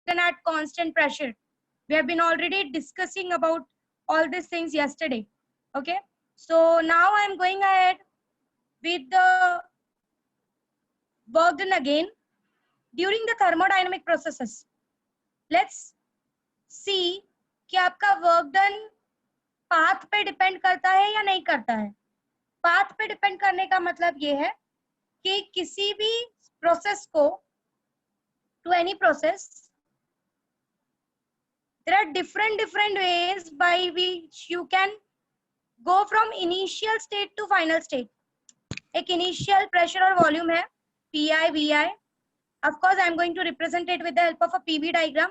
done at constant pressure. We have been already discussing about all these things yesterday. Okay, so now I'm going ahead with the work done again during the thermodynamic processes. Let's see कि आपका work done path पे depend करता है या नहीं करता है. Path पे डिपेंड करने का मतलब ये है कि किसी भी प्रोसेस को, to any process, there are different ways by which you can go from initial state to final state. एक initial pressure और volume है PI, VI. Of course, I am going to represent it with the help of a PV diagram.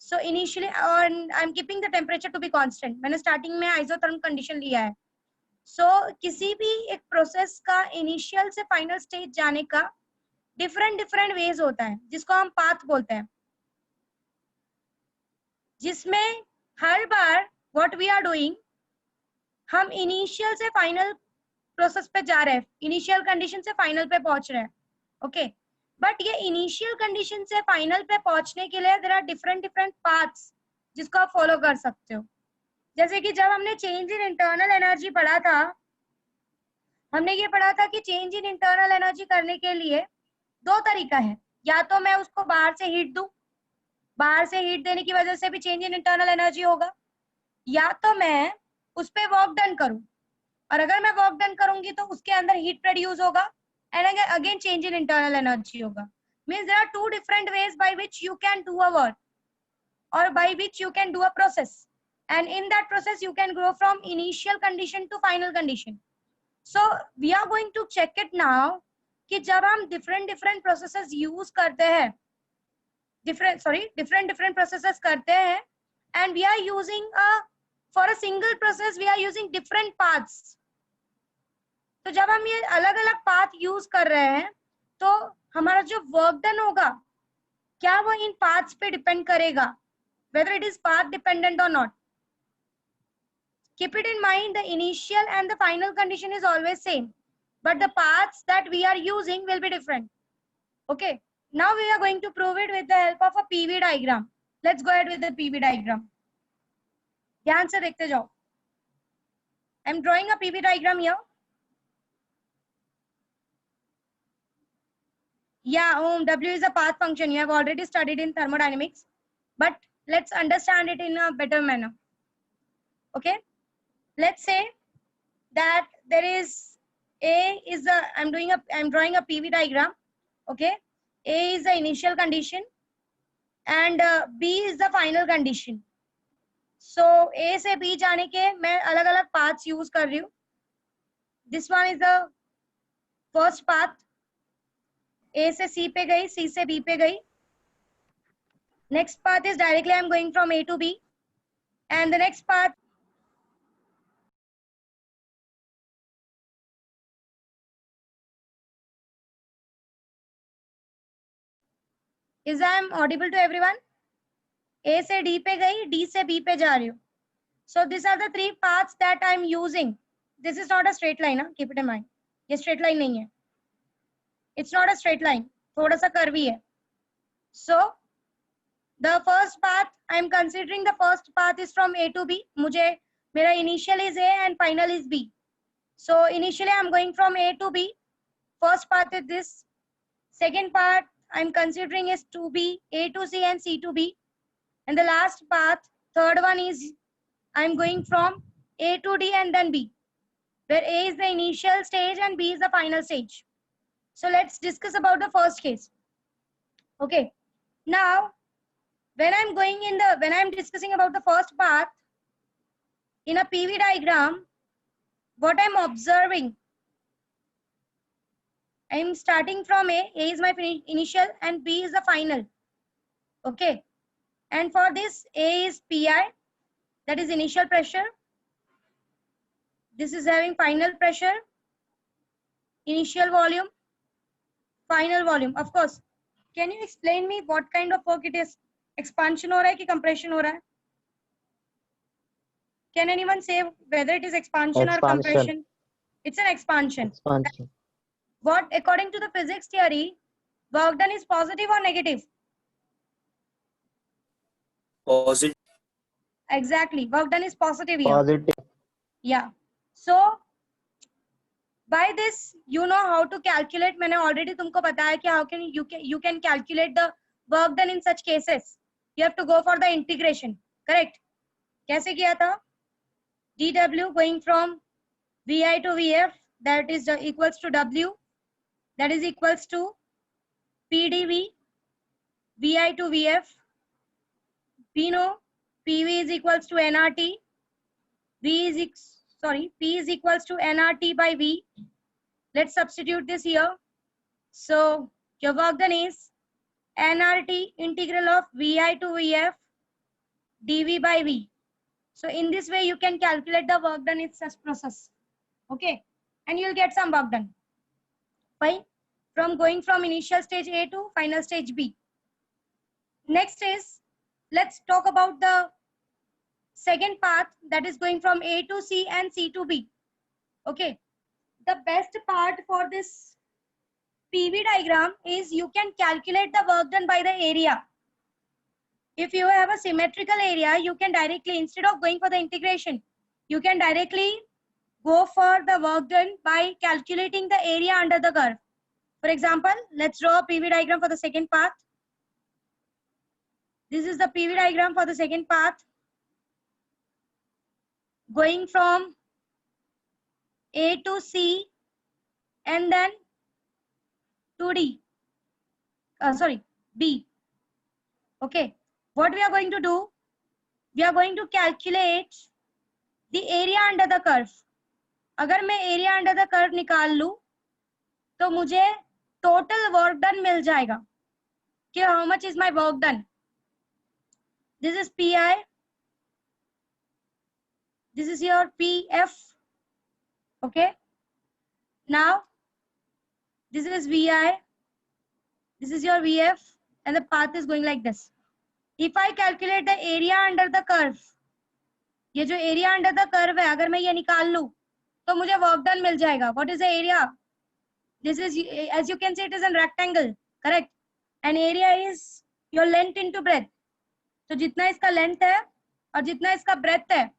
So initially, I am keeping the temperature to be constant. मैंने starting में isotherm condition लिया है. So किसी भी एक process का initial से final stage जाने का different ways होता है, जिसको हम path बोलते हैं, जिसमें हर बार what we are doing, हम इनिशियल से फाइनल प्रोसेस पे जा रहे हैं, इनिशियल कंडीशन से फाइनल पे पहुंच रहे हैं. ओके, बट ये इनिशियल कंडीशन से फाइनल पे पहुंचने के लिए देयर आर डिफरेंट पाथ्स जिसको आप फॉलो कर सकते हो. जैसे कि जब हमने चेंज इन इंटरनल एनर्जी पढ़ा था, हमने ये पढ़ा था कि चेंज इन इंटरनल एनर्जी करने के लिए दो तरीका है. या तो मैं उसको बाहर से हीट दूं, बाहर से हीट देने की वजह से भी चेंज इन इंटरनल एनर्जी होगा, या तो मैं उस पे वर्क डन करूं, और अगर मैं वर्क डन करूंगी तो उसके अंदर हीट प्रोड्यूस होगा and again change in internal energy होगा. Means there are two different ways by which you can do a work और by which you can do a process, and in that process you can grow from initial condition to final condition. So we are going to check it now कि जब हम different processes use करते हैं, different processes करते हैं, and we are using for a single process we are using different paths. तो जब हम ये अलग अलग पाथ यूज कर रहे हैं तो हमारा जो वर्क डन होगा क्या वो इन पाथ्स पे डिपेंड करेगा, whether it is path dependent or not. Keep it in mind, the initial and the final condition is always same, but the paths that we are using will be different. Okay, now we are going to prove it with the help of a PV diagram. Let's go ahead with the PV diagram. ध्यान से देखते जाओ. I am drawing a PV diagram here. Yeah, W is a path function. You have already studied in thermodynamics, but let's understand it in a better manner. Okay, let's say that there is A is the, I'm drawing a PV diagram. Okay, A is the initial condition and B is the final condition. So A से B जाने के मैं अलग अलग paths use कर रही हूँ. This one is the first path. A से C पे गई, C से B पे गई. Next path is directly I'm going from A to B, and the next path is I'm audible to everyone. A से D पे गई, D से B पे जा रही हूँ. So these are the three paths that I'm using. This is not a straight line, huh? Keep it in mind. ये straight line नहीं है. It's not a straight line. थोड़ा सा curvy है. So the first path I'm considering, the first path is from A to B. मुझे मेरा initial is A and final is B. So initially I'm going from A to B. First path is this. Second part I'm considering is to B, A to C and C to B. And the last path, third one, is I'm going from A to D and then B, where A is the initial stage and B is the final stage. So let's discuss about the first case. Okay, now when I'm discussing about the first path in a PV diagram, what I'm observing, I'm starting from A is my initial and B is the final. Okay, and for this A is PI, that is initial pressure. This is having final pressure, initial volume, final volume. Of course, can you explain me what kind of work it is? Expansion हो रहा है कि compression हो रहा है? Can anyone say whether it is expansion or compression? It's an expansion. Expansion. What, according to the physics theory, work done is positive or negative? Positive. Exactly, work done is positive here. Positive. Yeah. So by this you know how to calculate. मैंने already तुमको बताया कि how can you can calculate the work done in such cases. You have to go for the integration. Correct? कैसे किया था? dw going from vi to vf, that is equals to w, that is equals to pdv vi to vf. We know pv is equals to nrt, p is equals to nrt by v. Let's substitute this here. So your work done is nrt integral of vi to vf dv by v. So in this way you can calculate the work done in such process. Okay, and you'll get some work done. Fine. From going from initial stage A to final stage B. Next is, let's talk about the second path, that is going from A to C and C to B. Okay, the best part for this PV diagram is you can calculate the work done by the area. If you have a symmetrical area, you can directly, instead of going for the integration, you can directly go for the work done by calculating the area under the curve. For example, let's draw a PV diagram for the second path. This is the PV diagram for the second path. Going from A to C and then to D. B. Okay. What we are going to do? We are going to calculate the area under the curve. अगर मैं area under the curve निकाल लूं, तो मुझे total work done मिल जाएगा. कि how much is my work done? This is PI. This is your PF. Okay. Now, this is VI. This is your VF. And the path is going like this. If I calculate the area under the curve, ये जो area under the curve है, अगर मैं ये निकाल लूं, तो मुझे work done मिल जाएगा. What is the area? This is, as you can see, it is a rectangle. Correct? And area is your length into breadth. तो जितना इसका length है और जितना इसका breadth है,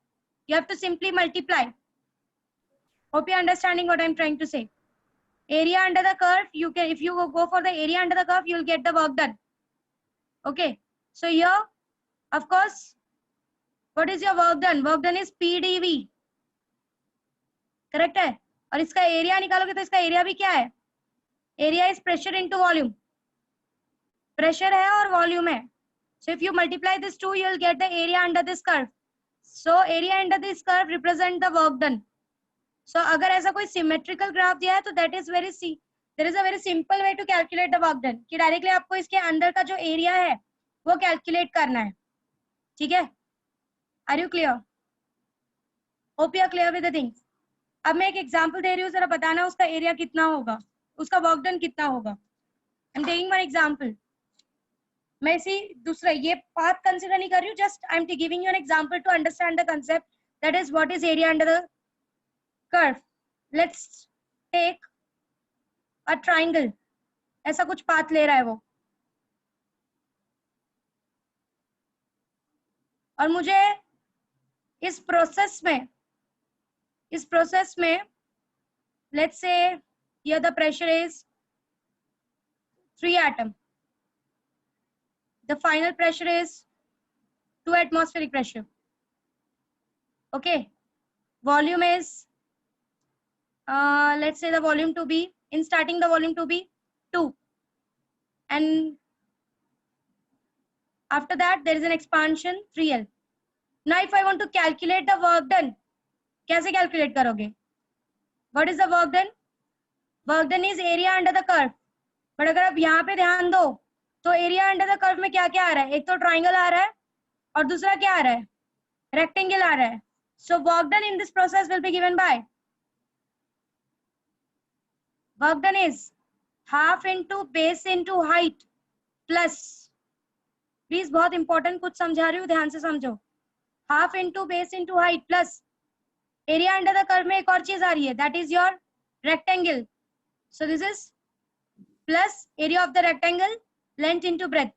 you have to simply multiply. Hope you're understanding what I'm trying to say. Area under the curve, you can, if you go for the area under the curve, you'll get the work done. Okay. So here, of course, what is your work done? Work done is PdV. Correct है? और इसका area निकालोगे तो इसका area भी क्या है? Area is pressure into volume. Pressure है और volume है. So if you multiply this two, you'll get the area under this curve. So area under this curve represent the work done. So अगर ऐसा कोई symmetrical graph दिया है तो that is there is a very simple way to calculate the work done. कि directly आपको इसके अंदर का जो area है वो calculate करना है. ठीक है? Are you clear? Hope you are clear with the things. अब मैं एक example दे रही हूँ, जरा बताना उसका area कितना होगा, उसका work done कितना होगा. I'm taking one example. मैं इसी दूसरा ये path consider नहीं कर रही हूँ, just I'm giving you an example to understand the concept. That is what is area under the curve. Let's take a triangle. ऐसा कुछ path ले रहा है वो. और मुझे इस प्रोसेस में let's say here the pressure is 3 atom. The final pressure is 2 atmospheric pressure. Okay. Volume is let's say the volume to be, in starting the volume to be 2. And after that there is an expansion 3L. Now if I want to calculate the work done, कैसे calculate करोगे? What is the work done? Work done is area under the curve. But अगर आप यहाँ पे ध्यान दो तो area under the curve में क्या क्या आ रहा है? एक तो triangle आ रहा है और दूसरा क्या आ रहा है? Rectangle आ रहा है. So work done in this process will be given by, work done is half into base into height plus, please बहुत important कुछ समझा रही हूँ, ध्यान से समझो. half into base into height plus area under the curve में एक और चीज आ रही है, that is your rectangle. So this is plus area of the rectangle, length into breadth.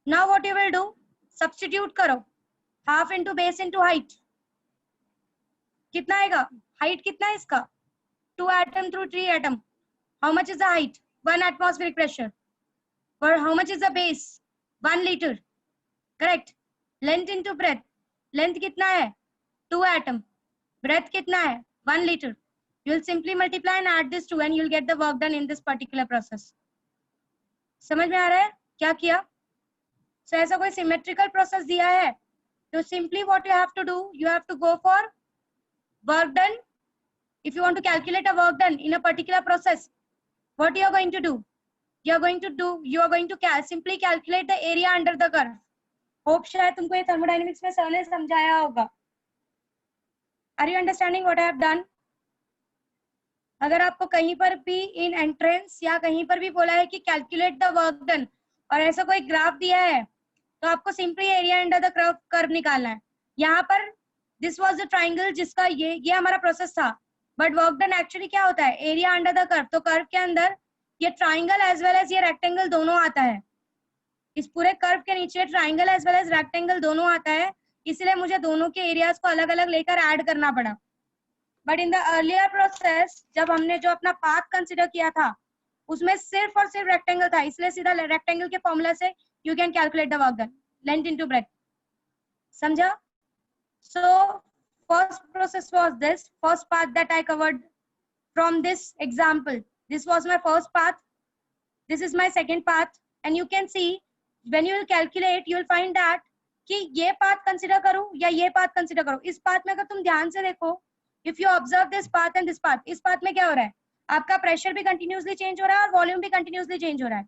Now what you will do, substitute करो, half into base into height, कितना आएगा? Height कितना है इसका? 2 atom through 3 atom. How much is the height? 1 atmospheric pressure. For how much is the base? 1 liter. Correct. Length into breadth. Length कितना है? 2 atom. Breadth कितना है? 1 liter. You will simply multiply and add this 2 and you will get the work done in this particular process. समझ में आ रहा है क्या किया? So ऐसा कोई symmetrical process दिया है तो simply what you have to do, you have to go for work done. If you want to calculate a work done in a particular process, what you are going to do? You are going to simply calculate the area under the curve. Hope शायद तुमको ये thermodynamics में sir ने समझाया होगा. Are you understanding what I have done? अगर आपको कहीं पर भी इन एंट्रेंस या कहीं पर भी बोला है कि कैलकुलेट द वर्क डन और ऐसा कोई ग्राफ दिया है तो आपको simply area under the curve निकालना है. यहाँ पर दिस वाज द ट्राइंगल जिसका ये हमारा प्रोसेस था, बट वर्क डन एक्चुअली क्या होता है? Area under the curve. तो कर्व के अंदर ये ट्राइंगल एज वेल एज ये रेक्टेंगल दोनों आता है. इस पूरे कर्व के नीचे triangle as well as rectangle दोनों आता है, इसलिए मुझे दोनों के एरियाज को अलग अलग लेकर ऐड करना पड़ा. But in the earlier process जब हमने जो अपना पाथ कंसिडर किया था उसमें सिर्फ और सिर्फ रेक्टेंगल था, इसलिए सीधा रेक्टेंगल के फॉर्मूला से you can calculate the work done, length into breadth. समझा? So first process was this, first path that I covered from this example. This was my first path, this is my second path, and you can see when you will calculate you will find that कि ये path consider करूं या ये path consider करूं. इस path में अगर तुम ध्यान से देखो, if you observe this path and this path, इस पाथ में क्या हो रहा है? आपका प्रेशर भी कंटिन्यूसली चेंज हो रहा है और वॉल्यूम भी कंटिन्यूसली चेंज हो रहा है.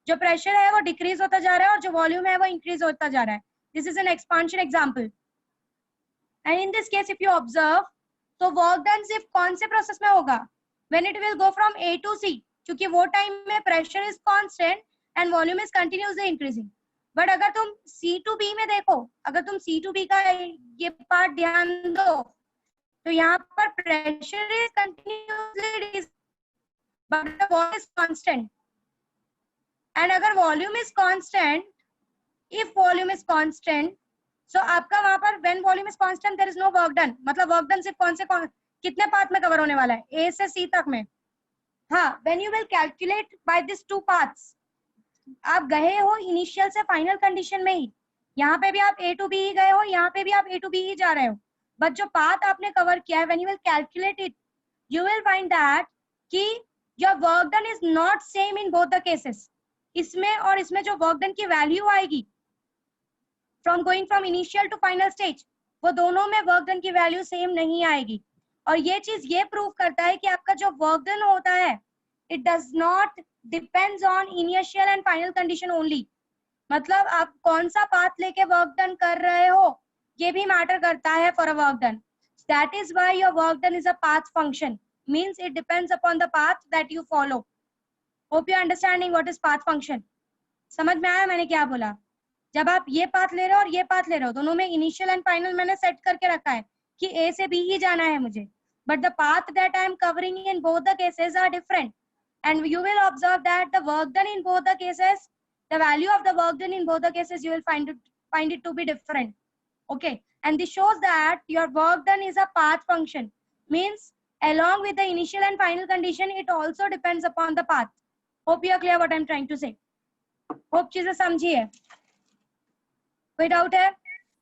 जो प्रेशर है वो डिक्रीज होता जा रहा है और जो वॉल्यूम है वो इंक्रीज होता जा रहा है. This is an expansion example. And in this case if you observe तो वर्क डन सिर्फ कौन से प्रोसेस में होगा? When it will go from A to C, क्योंकि वो टाइम में pressure is constant and volume is continuously increasing. But अगर तुम सी टू बी में देखो, अगर तुम सी टू बी का ये पार्ट ध्यान दो तो यहाँ पर pressure is continuously but the volume is constant. And अगर volume is constant, if volume is constant, so आपका वहां पर when volume is constant there is no work done. मतलब वर्क डन सिर्फ कितने पाथ में कवर होने वाला है? ए से सी तक में. हाँ, when you will calculate by this two paths, आप गए हो इनिशियल से फाइनल कंडीशन में ही. यहाँ पे भी आप ए टू बी ही गए हो, यहाँ पे भी आप ए टू बी ही जा रहे हो. बट जो पाथ आपने कवर किया है, when you will calculate it, you will find that कि your work done is not same in both the cases. इसमें और इसमें जो वर्क डन की वैल्यू आएगी from going from initial to final stage, वो दोनों में वर्क डन की वैल्यू सेम नहीं आएगी. और ये चीज ये प्रूव करता है कि आपका जो वर्क डन होता है it does not depends on initial and final condition only. मतलब आप कौन सा पाथ लेके वर्क डन कर रहे हो ये भी मैटर करता है for a work done. That is why your work done is a path function, means it depends upon the path that you follow. Hope you understanding what is path function. समझ में आया मैंने क्या बोला? जब आप ये पाथ ले रहे हो और ये पाथ ले रहे हो, दोनों में इनिशियल एंड फाइनल मैंने सेट करके रखा है कि ए से बी ही जाना है मुझे, but the path that I am covering in both the cases are different. And you will observe that the work done in both the cases, the value of the work done in both the cases, you will find it to be different. Okay, and this shows that your work done is a path function, means along with the initial and final condition it also depends upon the path. Hope you are clear what I am trying to say. Hope चीजें समझी है. कोई doubt है?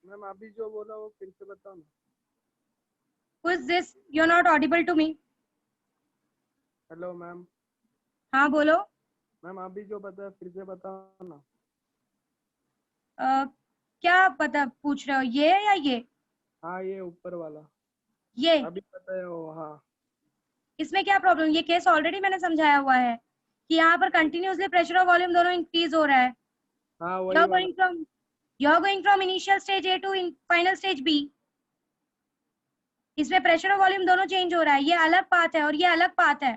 Ma'am अभी जो बोला वो फिर से बताओ ना. Who is this? You are not audible to me. Hello ma'am. हाँ बोलो. मैम अभी जो बताया फिर से बताओ ना. क्या पता पूछ रहे हो, ये या ये? हाँ ये ऊपर वाला. ये अभी बताया हो. हाँ इसमें क्या प्रॉब्लम? ये केस ऑलरेडी मैंने समझाया हुआ है कि यहाँ पर कंटिन्यूसली प्रेशर और वॉल्यूम दोनों इंक्रीज हो रहा है. हाँ वही. You are going from initial stage A to final stage B. इसमें प्रेशर और वॉल्यूम दोनों चेंज हो रहा है. ये अलग पाथ है और ये अलग पाथ है.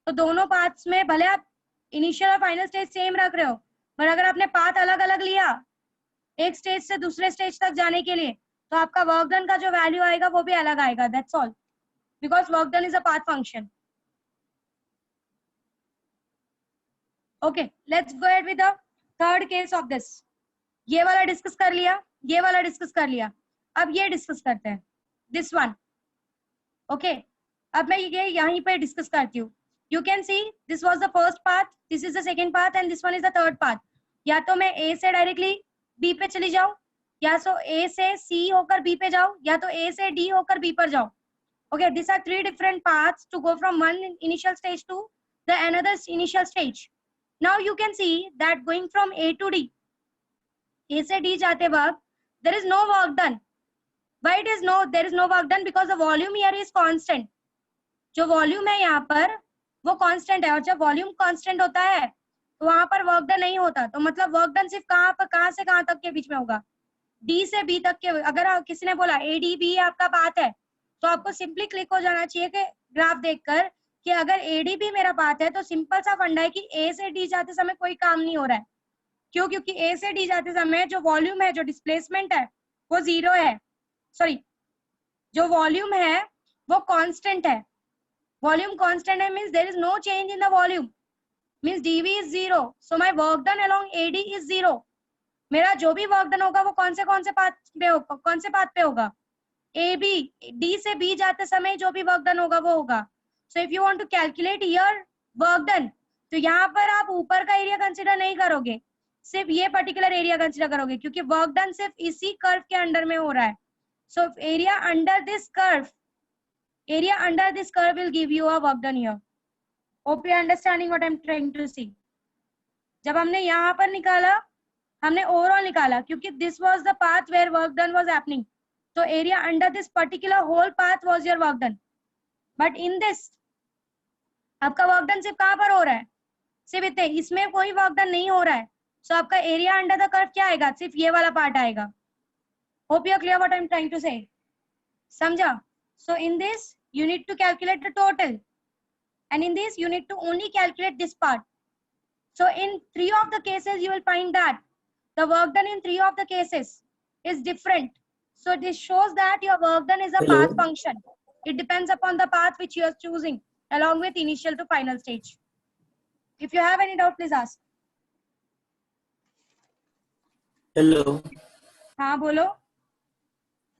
तो दोनों पाथ्स में भले आप इनिशियल और फाइनल स्टेज सेम रख रहे हो, पर अगर आपने पाथ अलग अलग लिया एक स्टेज से दूसरे स्टेज तक जाने के लिए, तो आपका वर्क डन का जो वैल्यू आएगा वो भी अलग आएगा. That's all, because work done is a path function. Okay, let's go ahead with the third case of this. ये वाला डिस्कस कर लिया, ये वाला डिस्कस कर लिया, अब ये डिस्कस करते हैं, दिस वन। ओके, अब मैं ये यहीं पे डिस्कस करती हूँ। You can see this was the first path, this is the second path and this one is the third path. या तो मैं ए से डायरेक्टली बी पे चली जाऊं, या तो ए से सी होकर बी पे जाऊं, या तो ए से डी होकर बी पर जाऊं। Okay, these are three different paths to go from one initial stage to the another initial stage. Now you can see that going from A to D, A से D जाते वक्त there is no work done. Why there is no work done? Because the volume here is constant. जो volume है यहाँ पर वो constant है, और जब volume constant होता है तो वहां पर work done नहीं होता। तो मतलब work done सिर्फ कहाँ से कहाँ तक के बीच में होगा, D से B तक के। अगर किसी ने बोला ADB आपका पाथ है, तो आपको सिंपली क्लिक हो जाना चाहिए कि ग्राफ देखकर कि अगर एडीबी मेरा पाथ है तो सिंपल सा फंडा है कि ए से डी जाते समय कोई काम नहीं हो रहा है। क्यों? क्योंकि ए से डी जाते समय जो वॉल्यूम है, जो डिस्प्लेसमेंट है वो जीरो है, सॉरी जो वॉल्यूम है वो कांस्टेंट है। वॉल्यूम कांस्टेंट है means there is no change in the volume, means DV is zero, so my work done along AD is zero. मेरा जो भी वर्क डन होगा वो कौन से पाथ पे होगा, कौन से पाथ पे होगा, ए बी, डी से बी जाते समय जो भी वर्क डन होगा वो होगा। So if you want to calculate your work done, तो यहाँ पर आप ऊपर का एरिया कंसीडर नहीं करोगे, सिर्फ ये पर्टिकुलर एरिया कंसीडर करोगे, क्योंकि वर्क डन सिर्फ इसी कर्व के अंडर में हो रहा है। So area under this curve, area under this curve will give you a work done here. Hope you understanding what I am trying to see. जब हमने यहाँ पर निकाला, हमने ओवरऑल निकाला, क्योंकि this was the path where work done was happening. So area under this particular whole path was your work done. But in this, आपका work done सिर्फ कहाँ पर हो रहा है, सिर्फ इतने, इसमें कोई work done नहीं हो रहा है। So आपका area under the curve क्या आएगा, सिर्फ ये वाला पार्ट आएगा। Hope you are clear what I am trying to say. समझा? So in this you need to calculate the total, and in this you need to only calculate this part. So in 3 of the cases you will find that the work done in 3 of the cases is different. So this shows that your work done is a path function. It depends upon the path which you are choosing along with initial to final stage. If you have any doubt, please ask. Hello. हाँ बोलो।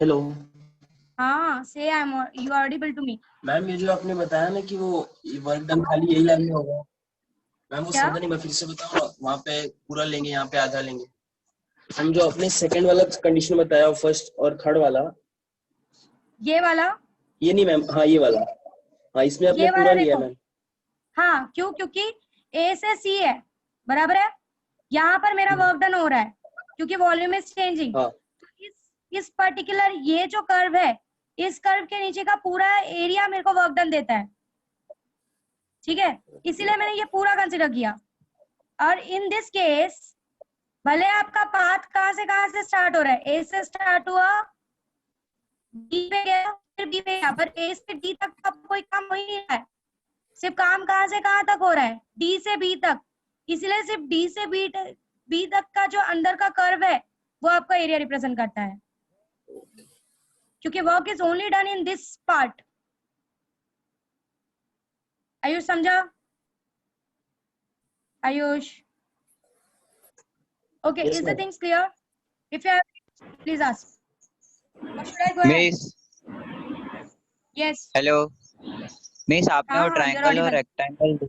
Hello. हाँ, say you are audible to me. Ma'am ये जो आपने बताया ना कि वो वर्क डन खाली यही लाइन में होगा, मैम वो समझा नहीं, मैं फिर से बताऊँ, वहाँ पे पूरा लेंगे, यहाँ पे आधा लेंगे। हम जो अपने सेकंड वाला कंडीशन बताया, फर्स्ट और थर्ड वाला, ये वाला, ये नहीं मैम, हाँ ये वाला, हाँ इसमें आपने पूरा लिया मैम। हाँ क्यों? क्योंकि ए से सी है, बराबर है, यहाँ पर मेरा वर्क डन हो रहा है क्योंकि वॉल्यूम इज चेंजिंग। इस पर्टिकुलर ये जो कर्व है, इस कर्व के नीचे का पूरा एरिया मेरे को वर्क डन देता है, ठीक है, इसीलिए मैंने ये पूरा कंसिडर किया। और इन दिस केस भले आपका पाथ कहाँ से स्टार्ट हो रहा है, ए से स्टार्ट हुआ, डी पे गया, फिर बी पे गया, पर ए से डी तक का कोई काम हो ही नहीं रहा है, सिर्फ काम कहाँ से कहाँ तक हो रहा है, डी से बी तक। इसलिए सिर्फ डी से बी तक का जो अंदर का कर्व है वो आपका एरिया रिप्रेजेंट करता है, क्योंकि work is only done in this part. Ayush समझा? Ayush? Okay, yes, is the things clear? If you have, please ask. Or should I go ahead? Miss. Yes. Hello. Miss, आपने वो ट्रायंगल और रेक्टेंगल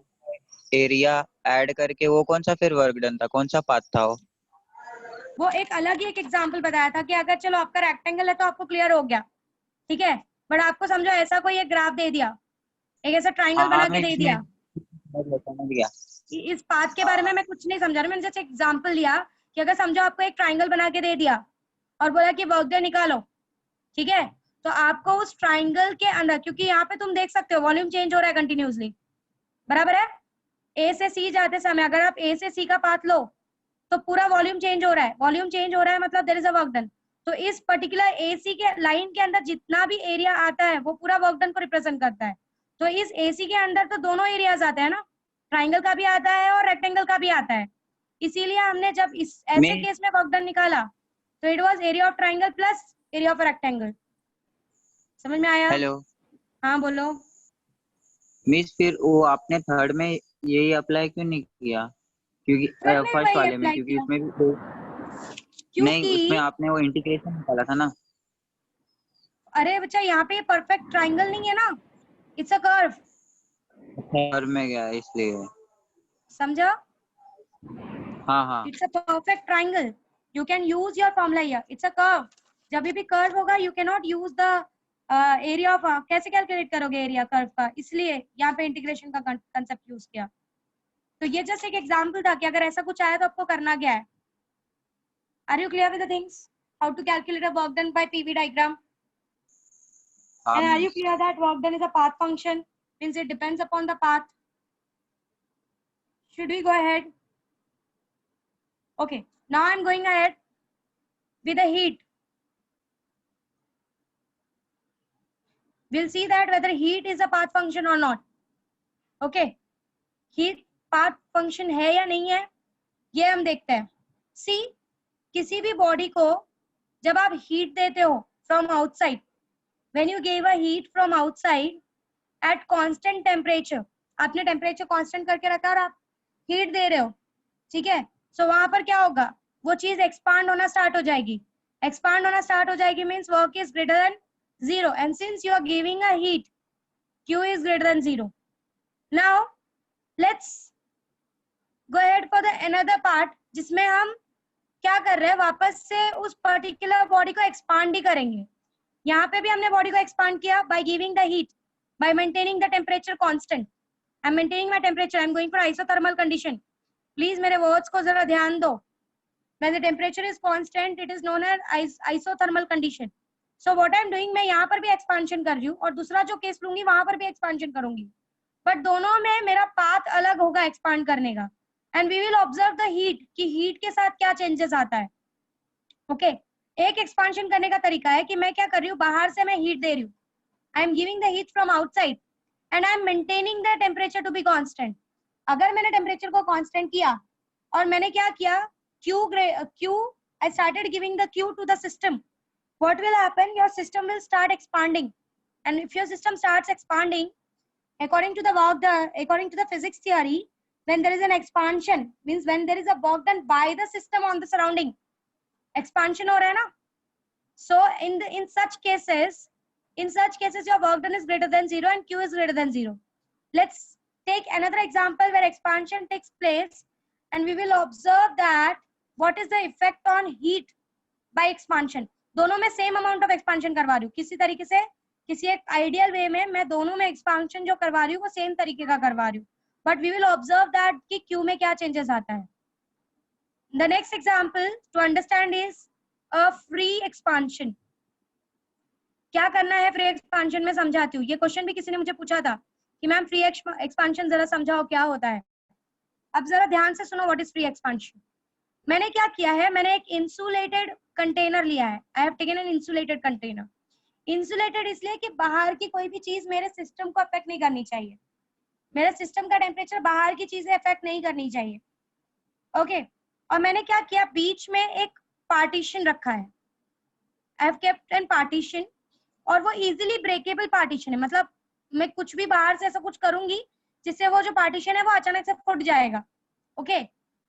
एरिया ऐड करके वो कौन सा फिर work done था, कौन सा पाथ था वो एक अलग ही एक एग्जांपल बताया था कि अगर चलो आपका रेक्टेंगल है तो आपको क्लियर हो गया, ठीक है, बट आपको समझो ऐसा कोई एक ग्राफ दे दिया, एक ऐसा ट्रायंगल बना के दे दिया, इस पाथ के बारे में मैं कुछ नहीं समझा रहा, मैंने जस्ट एग्जांपल लिया कि अगर समझो आपको एक ट्रायंगल बना के दे दिया और बोला कि वर्क डन निकालो, ठीक है, तो आपको उस ट्रायंगल के अंदर, क्योंकि यहाँ पे तुम देख सकते हो वॉल्यूम चेंज हो रहा है कंटिन्यूसली, बराबर है, ए से सी जाते समय अगर आप ए से सी का पाथ लो तो पूरा वॉल्यूम चेंज हो रहा है, वॉल्यूम चेंज हो रहा है मतलब there is a work done. तो इस पर्टिकुलर एसी के लाइन के अंदर जितना भी एरिया आता है वो पूरा वर्क डन को रिप्रेजेंट करता है। तो इस एसी के अंदर तो दोनों एरियाज आते हैं ना, ट्राइंगल का भी आता है और रेक्टेंगल का भी आता है, इसीलिए हमने जब इस ऐसे केस में वर्क डन निकाला तो it was area of triangle plus area of rectangle. समझ में आया? हेलो, हाँ बोलो। मिस फिर वो आपने थर्ड में यही अप्लाई क्यों नहीं किया? क्योंकि फर्स्ट वाले में, क्योंकि उसमें भी नहीं, उसमें क्योंकि आपने वो इंटीग्रेशन निकाला था ना। अरे बच्चा यहाँ पे परफेक्ट ट्राइंगल नहीं है ना, इट्स अ कर्व, कर्व में गया इसलिए। समझा? हाँ हाँ। It's a perfect triangle, you can use your formula here, it's a curve. जब भी कर्व होगा you can not use the area of, कैसे कैलकुलेट करोगे एरिया कर्व का, इसलिए यहाँ पे इंटीग्रेशन का कंसेप्ट यूज किया। तो ये जस्ट एक एग्जांपल था कि अगर ऐसा कुछ आया तो आपको करना क्या है। Are you clear with the things, how to calculate a work done by PV diagram? हाँ And are you miss। clear that work done is a path function? Means it depends upon the path. Should we go ahead? Okay, now I'm going ahead with the heat. We'll see that whether heat is a path function or not. Okay, heat path function है या नहीं है, ये हम देखते हैं। See, किसी भी बॉडी को जब आप हीट देते हो from outside, when you gave a heat from outside at constant temperature, आपने टेम्परेचर कांस्टेंट करके रखा और आप हीट दे रहे हो, ठीक है? सो वहां पर क्या होगा, वो चीज एक्सपांड होना स्टार्ट हो जाएगी। एक्सपांड होना स्टार्ट हो जाएगी means work is greater than 0, and since you are giving a heat, Q is greater than 0. Now let's go ahead for the another part, जिसमें हम क्या कर रहे हैं, वापस से उस पर्टिकुलर बॉडी को एक्सपांड ही करेंगे। यहाँ पे भी हमने बॉडी को एक्सपांड किया by giving the heat, by maintaining the temperature constant. I'm maintaining my temperature. I'm going for isothermal condition. Please मेरे words को जरा ध्यान दो। When the temperature is constant, it is known as isothermal condition. So what I'm doing, मैं यहाँ पर भी expansion कर रही हूँ और दूसरा जो केस लूंगी वहां पर भी expansion करूंगी, but दोनों में मेरा पाथ अलग होगा expand करने का, and we will observe the heat कि heat के साथ क्या changes आता है। Okay, एक expansion करने का तरीका है कि मैं क्या कर रही हूँ, बाहर से मैं heat दे रही हूँ, I am giving the heat from outside and I am maintaining the temperature to be constant. अगर मैंने टेम्परेचर को कांस्टेंट किया और मैंने क्या किया, Q, I started giving the Q to the system, what will happen, your system will start expanding, and if your system starts expanding, according to the physics theory, when there is an expansion, means when there is a work done by the system on the surrounding, expansion हो रहा है ना? So in such cases your work done is greater than 0 and Q is greater than 0. Let's take another example where expansion takes place, and we will observe that what is the effect on heat by expansion. दोनों में same amount of expansion करवा रही हूँ, किसी तरीके से, किसी एक आइडियल वे में मैं दोनों में एक्सपांशन जो करवा रही हूँ वो सेम तरीके का करवा रही हूँ, but we will observe that कि क्यू में क्या चेंजेस आता है। The next example to understand is a free expansion. क्या करना है फ्री एक्सपांशन में, समझाती हूँ। ये क्वेश्चन भी किसी ने मुझे पूछा था कि मैम फ्री एक्सपांशन जरा समझाओ क्या होता है। अब जरा ध्यान से सुनो व्हाट इज फ्री एक्सपांशन। मैंने क्या किया है, मैंने एक इंसुलेटेड कंटेनर लिया है। I have taken an insulated container. Insulated इसलिए कि बाहर की कोई भी चीज मेरे सिस्टम को अफेक्ट नहीं करनी चाहिए, मेरे सिस्टम का टेम्परेचर बाहर की चीजें अफेक्ट नहीं करनी चाहिए। ओके, और मैंने क्या किया, बीच में एक पार्टीशन रखा है। I have kept an partition, और वो इजीली ब्रेकेबल पार्टीशन है, मतलब मैं कुछ भी बाहर से ऐसा कुछ करूंगी जिससे वो जो पार्टीशन है वो अचानक से फूट जाएगा। Okay,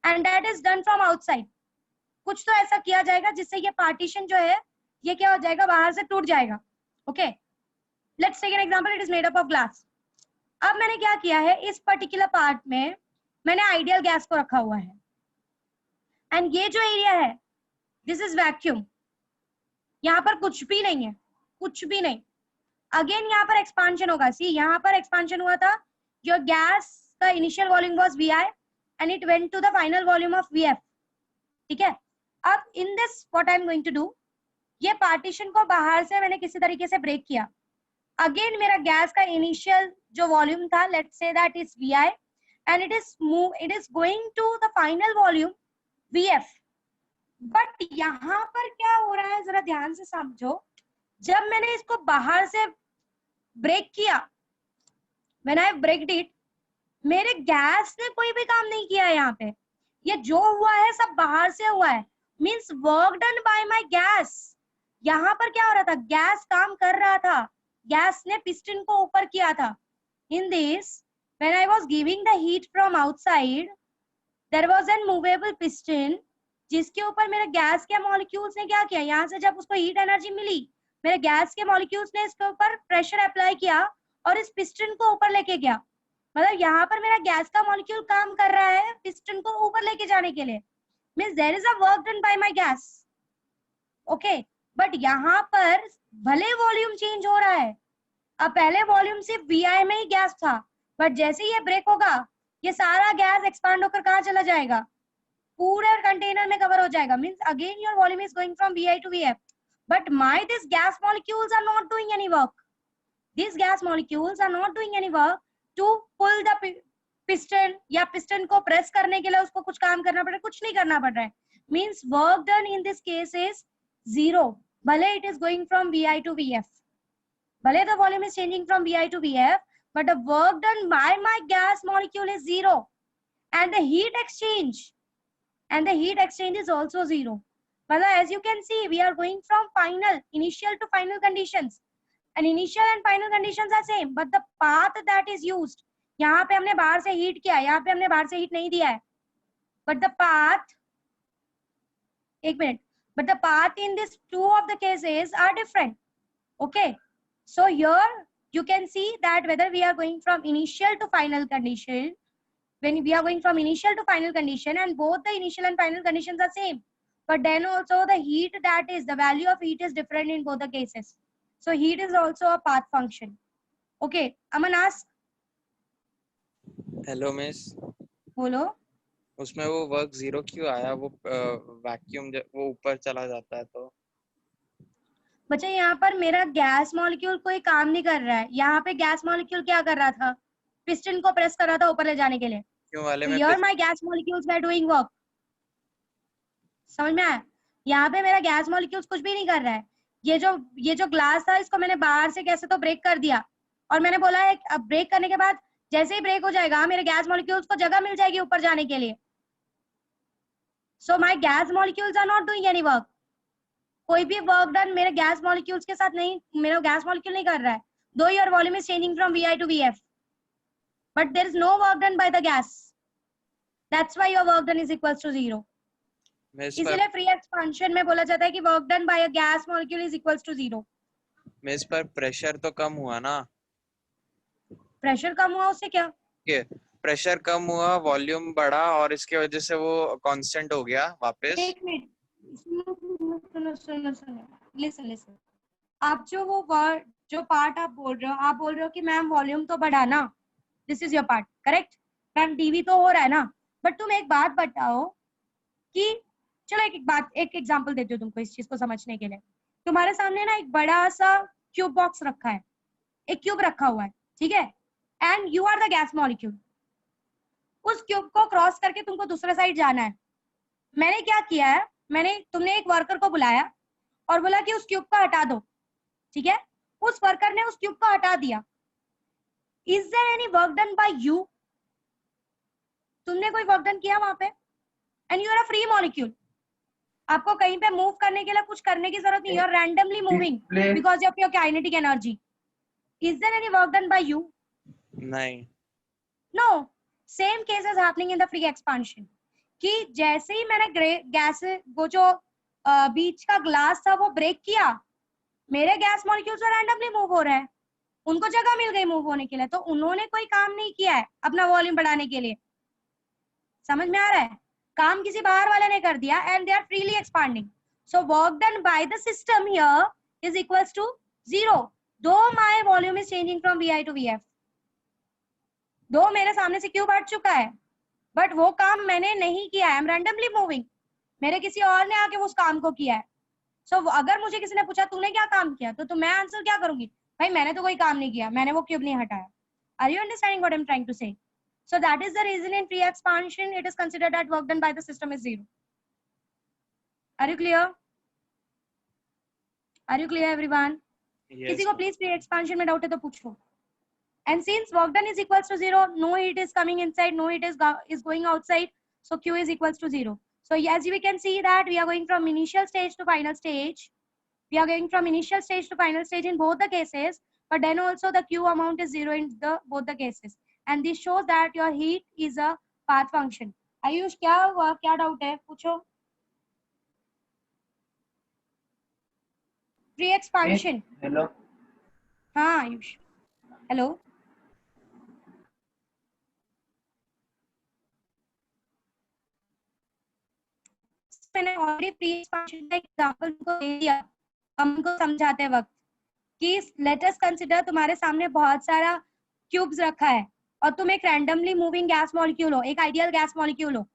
and that is done from outside. कुछ तो ऐसा किया जाएगा जिससे ये पार्टीशन जो है ये क्या हो जाएगा, बाहर से टूट जाएगा। Okay, let's take an example, it is made up of glass. अब मैंने क्या किया है, इस पर्टिकुलर पार्ट में मैंने आइडियल गैस को रखा हुआ है, एंड ये जो एरिया है दिस इज वैक्यूम। यहाँ पर कुछ भी नहीं है, कुछ भी नहीं। अगेन यहाँ पर एक्सपांशन होगा। सी, यहाँ पर एक्सपांशन हुआ था, योर गैस का initial volume was Vi and it went to the final volume of Vf। ठीक है, अब in this what I am going to do, ये पार्टीशन को बाहर से मैंने किसी तरीके से ब्रेक किया। अगेन मेरा गैस का इनिशियल जो वॉल्यूम था, let's say that is Vi and it is going to the final volume Vf। But यहाँ पर क्या हो रहा है, जरा ध्यान से समझो। जब मैंने इसको बाहर से ब्रेक किया, व्हेन आई ब्रेक्ड इट, मेरे गैस ने कोई भी काम नहीं किया है। यहाँ पे ये जो हुआ है सब बाहर से हुआ है, means work done by my gas. यहाँ पर क्या हो रहा था, गैस काम कर रहा था, गैस ने पिस्टन को ऊपर किया था। In this when I was giving the heat from outside, there was an movable piston जिसके ऊपर मेरे गैस के मॉलिक्यूल्स ने क्या किया, यहाँ से जब उसको हीट एनर्जी मिली, मेरे गैस के मॉलिक्यूल्स ने इसके ऊपर प्रेशर अप्लाई किया और इस पिस्टन को ऊपर लेके गया। मतलब यहाँ पर मेरा गैस का मॉलिक्यूल काम कर रहा है पिस्टन को ऊपर लेके जाने के लिए, means there is a work done by my gas. Okay, but यहाँ पर भले वॉल्यूम चेंज हो रहा है, अब पहले वॉल्यूम सिर्फ VI में ही गैस था, बट जैसे ये ब्रेक होगा ये सारा गैस एक्सपांड होकर कहाँ चला जाएगा, पूरे कंटेनर में कवर हो जाएगा। Means again your volume is going from VI to VF, but these gas molecules are not doing any work. These gas molecules are not doing any work to pull the piston या piston को press करने के लिए उसको कुछ काम करना पड़ रहा है, कुछ नहीं करना पड़ रहा है। Means work done in this case is zero. भले it is going from VI to VF, भले the volume is changing from VI to VF, but the work done by my gas molecule is zero, and the heat exchange is also zero. As you can see, we are going from initial to final conditions, and initial and final conditions are same, but the path that is used, यहाँ पे हमने बाहर से heat किया, यहाँ पे हमने बाहर से हीट नहीं दिया है, but the path, एक minute, but the path in this two of the cases are different. Okay, so here you can see that whether we are going from initial to final condition, when we are going from initial to final condition, and both the initial and final conditions are same, but then also the heat, that is the value of heat, is different in both the cases. So heat is also a path function. Okay, Aman ask. Hello miss, बोलो। उसमें वो work zero क्यों आया? वो vacuum वो ऊपर चला जाता है तो। बच्चा यहाँ पर मेरा गैस मॉलिक्यूल कोई काम नहीं कर रहा है, यहाँ पे गैस मॉलिक्यूल क्या कर रहा था, पिस्टन को प्रेस कर रहा था ऊपर ले जाने के लिए। क्यों वाले so में here my gas molecules were doing work. समझ में आया? यहाँ पे मेरा गैस मॉलिक्यूल्स कुछ भी नहीं कर रहा है। ये जो ग्लास था इसको मैंने बाहर से कैसे तो ब्रेक कर दिया, और मैंने बोला है अब ब्रेक करने के बाद जैसे ही ब्रेक हो जाएगा मेरे गैस मॉलिक्यूल्स को जगह मिल जाएगी ऊपर जाने के लिए। So my gas molecules are not doing any work. कोई भी वर्क डन मेरे गैस मॉलिक्यूल्स के साथ नहीं, मेरा गैस मॉलिक्यूल नहीं कर रहा है। दो your volume is changing from VI to VF, but there is no work done by the gas. That's why your work done is equals to zero. इसलिए फ्री एक्सपांशन में बोला जाता है कि work done by a gas molecule is equals to zero. Miss पर pressure तो कम हुआ ना? प्रेशर कम हुआ उससे क्या? प्रेशर कम हुआ, वॉल्यूम बढ़ा, और इसके वजह से वो कांस्टेंट हो गया वापस। एक मिनट, सुनो, लिसन। आप जो पार्ट आप बोल रहे हो कि मैम वॉल्यूम तो बढ़ा ना, this is your part, correct ma'am, DV तो हो रहा है ना, बट तुम एक बात बताओ कि चलो एक एग्जांपल देती हूँ तुमको इस चीज को समझने के लिए। तुम्हारे सामने ना एक बड़ा सा क्यूब बॉक्स रखा है, एक क्यूब रखा हुआ है, ठीक है, and you are the gas molecule. उस क्यूब को क्रॉस करके तुमको दूसरे साइड जाना है। मैंने क्या किया है, तुमने एक वर्कर को बुलाया और बोला कि उस क्यूब को हटा दो, ठीक है, उस वर्कर ने उस क्यूब को हटा दिया। Is there any work done by you? तुमने कोई वर्क डन किया वहां पे? And you are a free molecule, आपको कहीं पे मूव करने के लिए कुछ करने की जरूरत नहीं, you are randomly moving because of your kinetic energy. Is there any work done by you? नहीं। No, same case is happening in the free expansion, कि जैसे ही मैंने गैस वो जो बीच का ग्लास था वो ब्रेक किया, मेरे गैस मॉलिक्यूल्स रैंडमली मूव हो रहे हैं, उनको जगह मिल गई मूव होने के लिए, तो उन्होंने कोई काम नहीं किया है अपना वॉल्यूम बढ़ाने के लिए। समझ में आ रहा है? काम किसी बाहर वाले ने कर दिया, and they are freely expanding. So work done by the system here is equals to zero, though my volume is changing from VI to VF। दो मेरे सामने से क्यूब हट चुका है, बट वो काम मैंने नहीं किया है, आई एम रैंडमली मूविंग, मेरे किसी और ने आके उस काम को किया है। सो अगर मुझे किसी ने पूछा तूने क्या काम किया, तो मैं आंसर क्या करूंगी, भाई मैंने तो कोई काम नहीं किया, मैंने वो क्यूब नहीं हटाया। Are you understanding what I am trying to say? So that is the reason in free expansion it is considered that work done by the system is zero. Are you clear? Are you clear everyone? Yes. किसी को please free expansion में doubt है तो पूछो। And since work done is equals to zero, no heat is coming inside, no heat is going outside, so Q is equals to zero. So as we can see that we are going from initial stage to final stage. We are going from initial stage to final stage in both the cases, but then also the Q amount is zero in both the cases. And this shows that your heat is a path function. Ayush क्या हुआ, क्या doubt है, पूछो। Free expansion. Hello हाँ Ayush, hello. मैंने already free expansion का example को दे दिया हमको समझाते वक्त कि लेट अस कंसीडर तुम्हारे सामने बहुत सारा क्यूब्स रखा है और तुम एक रैंडमली मूविंग गैस मॉलिक्यूल हो, एक आइडियल गैस मॉलिक्यूल हो।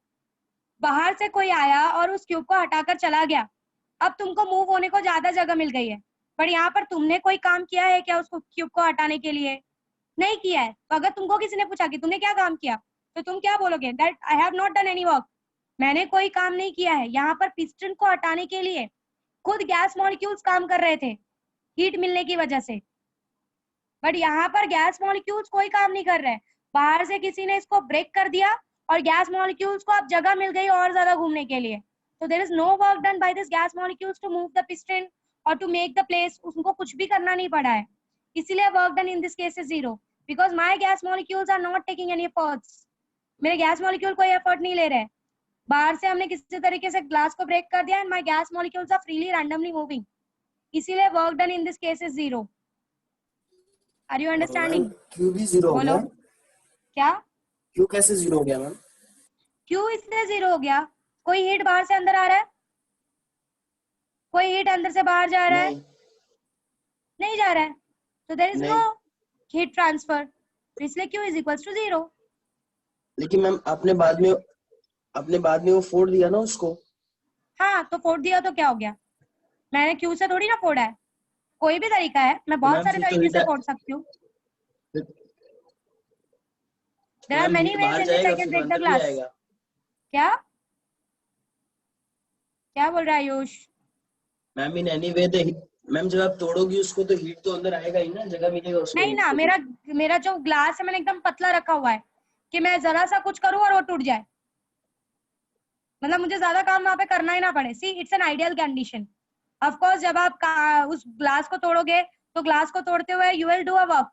बाहर से कोई आया और उस क्यूब को हटाकर चला गया। अब तुमको मूव होने को ज्यादा जगह मिल गई है, पर यहाँ पर तुमने कोई काम किया है क्या उसको क्यूब को हटाने के लिए? नहीं किया है। तो अगर तुमको किसी ने पूछा कि तुमने क्या काम किया, तो तुम क्या बोलोगे? That I have not done any work. मैंने कोई काम नहीं किया है। यहाँ पर पिस्टन को हटाने के लिए खुद गैस मॉलिक्यूल्स काम कर रहे थे हीट मिलने की वजह से, बट यहाँ पर गैस मॉलिक्यूल्स कोई काम नहीं कर रहे हैं। बाहर से किसी ने इसको ब्रेक कर दिया और गैस मॉलिक्यूल्स को अब जगह मिल गई और ज्यादा घूमने के लिए। तो there is no work done by this gas molecules to move the piston और टू मेक द प्लेस। उनको कुछ भी करना नहीं पड़ा है, इसीलिए work done in this case is zero because my gas molecules are not taking any efforts. मेरे गैस मॉलिक्यूल कोई एफर्ट नहीं ले रहे। बाहर से हमने किसी तरीके से ग्लास को ब्रेक कर दिया and my gas molecules are freely randomly moving, इसीलिए work done in this case is zero. Are you understanding? Q भी जीरो हो बोलो गया। क्या? क्यू कैसे जीरो हो गया मैम? क्यों इसलिए जीरो हो गया? कोई हीट बाहर से अंदर आ रहा है? कोई हीट अंदर से बाहर जा रहा है? नहीं नहीं जा रहा है, तो देयर इज नहीं। नो हीट ट्रांसफर, इसलिए Q is equals to zero. लेकिन मैम आपने बाद में वो फोड़ दिया ना उसको। हाँ तो फोड़ दिया तो क्या हो गया? मैंने क्यू से थोड़ी ना फोड़ा है, कोई भी तरीका है, मैं बहुत मैम सारे फिर तो तरीके से हीट फोड़ सकती हूँ। फिर- there are ma'am many heat ways बाहर इन व्हिच जाएगा आई कैन फिर ब्रेक द अंदर भी ग्लास। आएगा। क्या बोल रहा है Ayush? Ma'am in any way ma'am जब आप तोड़ोगी उसको तो हीट तो अंदर आएगा ही ना, जगह मिलेगा उसको नहीं हीट ना, को। मेरा जो ग्लास है मैंने एकदम पतला रखा हुआ है कि मैं जरा सा कुछ करूँ और वो टूट जाए, मतलब मुझे ज्यादा काम वहां पे करना ही ना पड़े। See it's an ideal condition. Of course जब आप उस ग्लास को तोड़ोगे तो ग्लास को तोड़ते हुए you will do a work,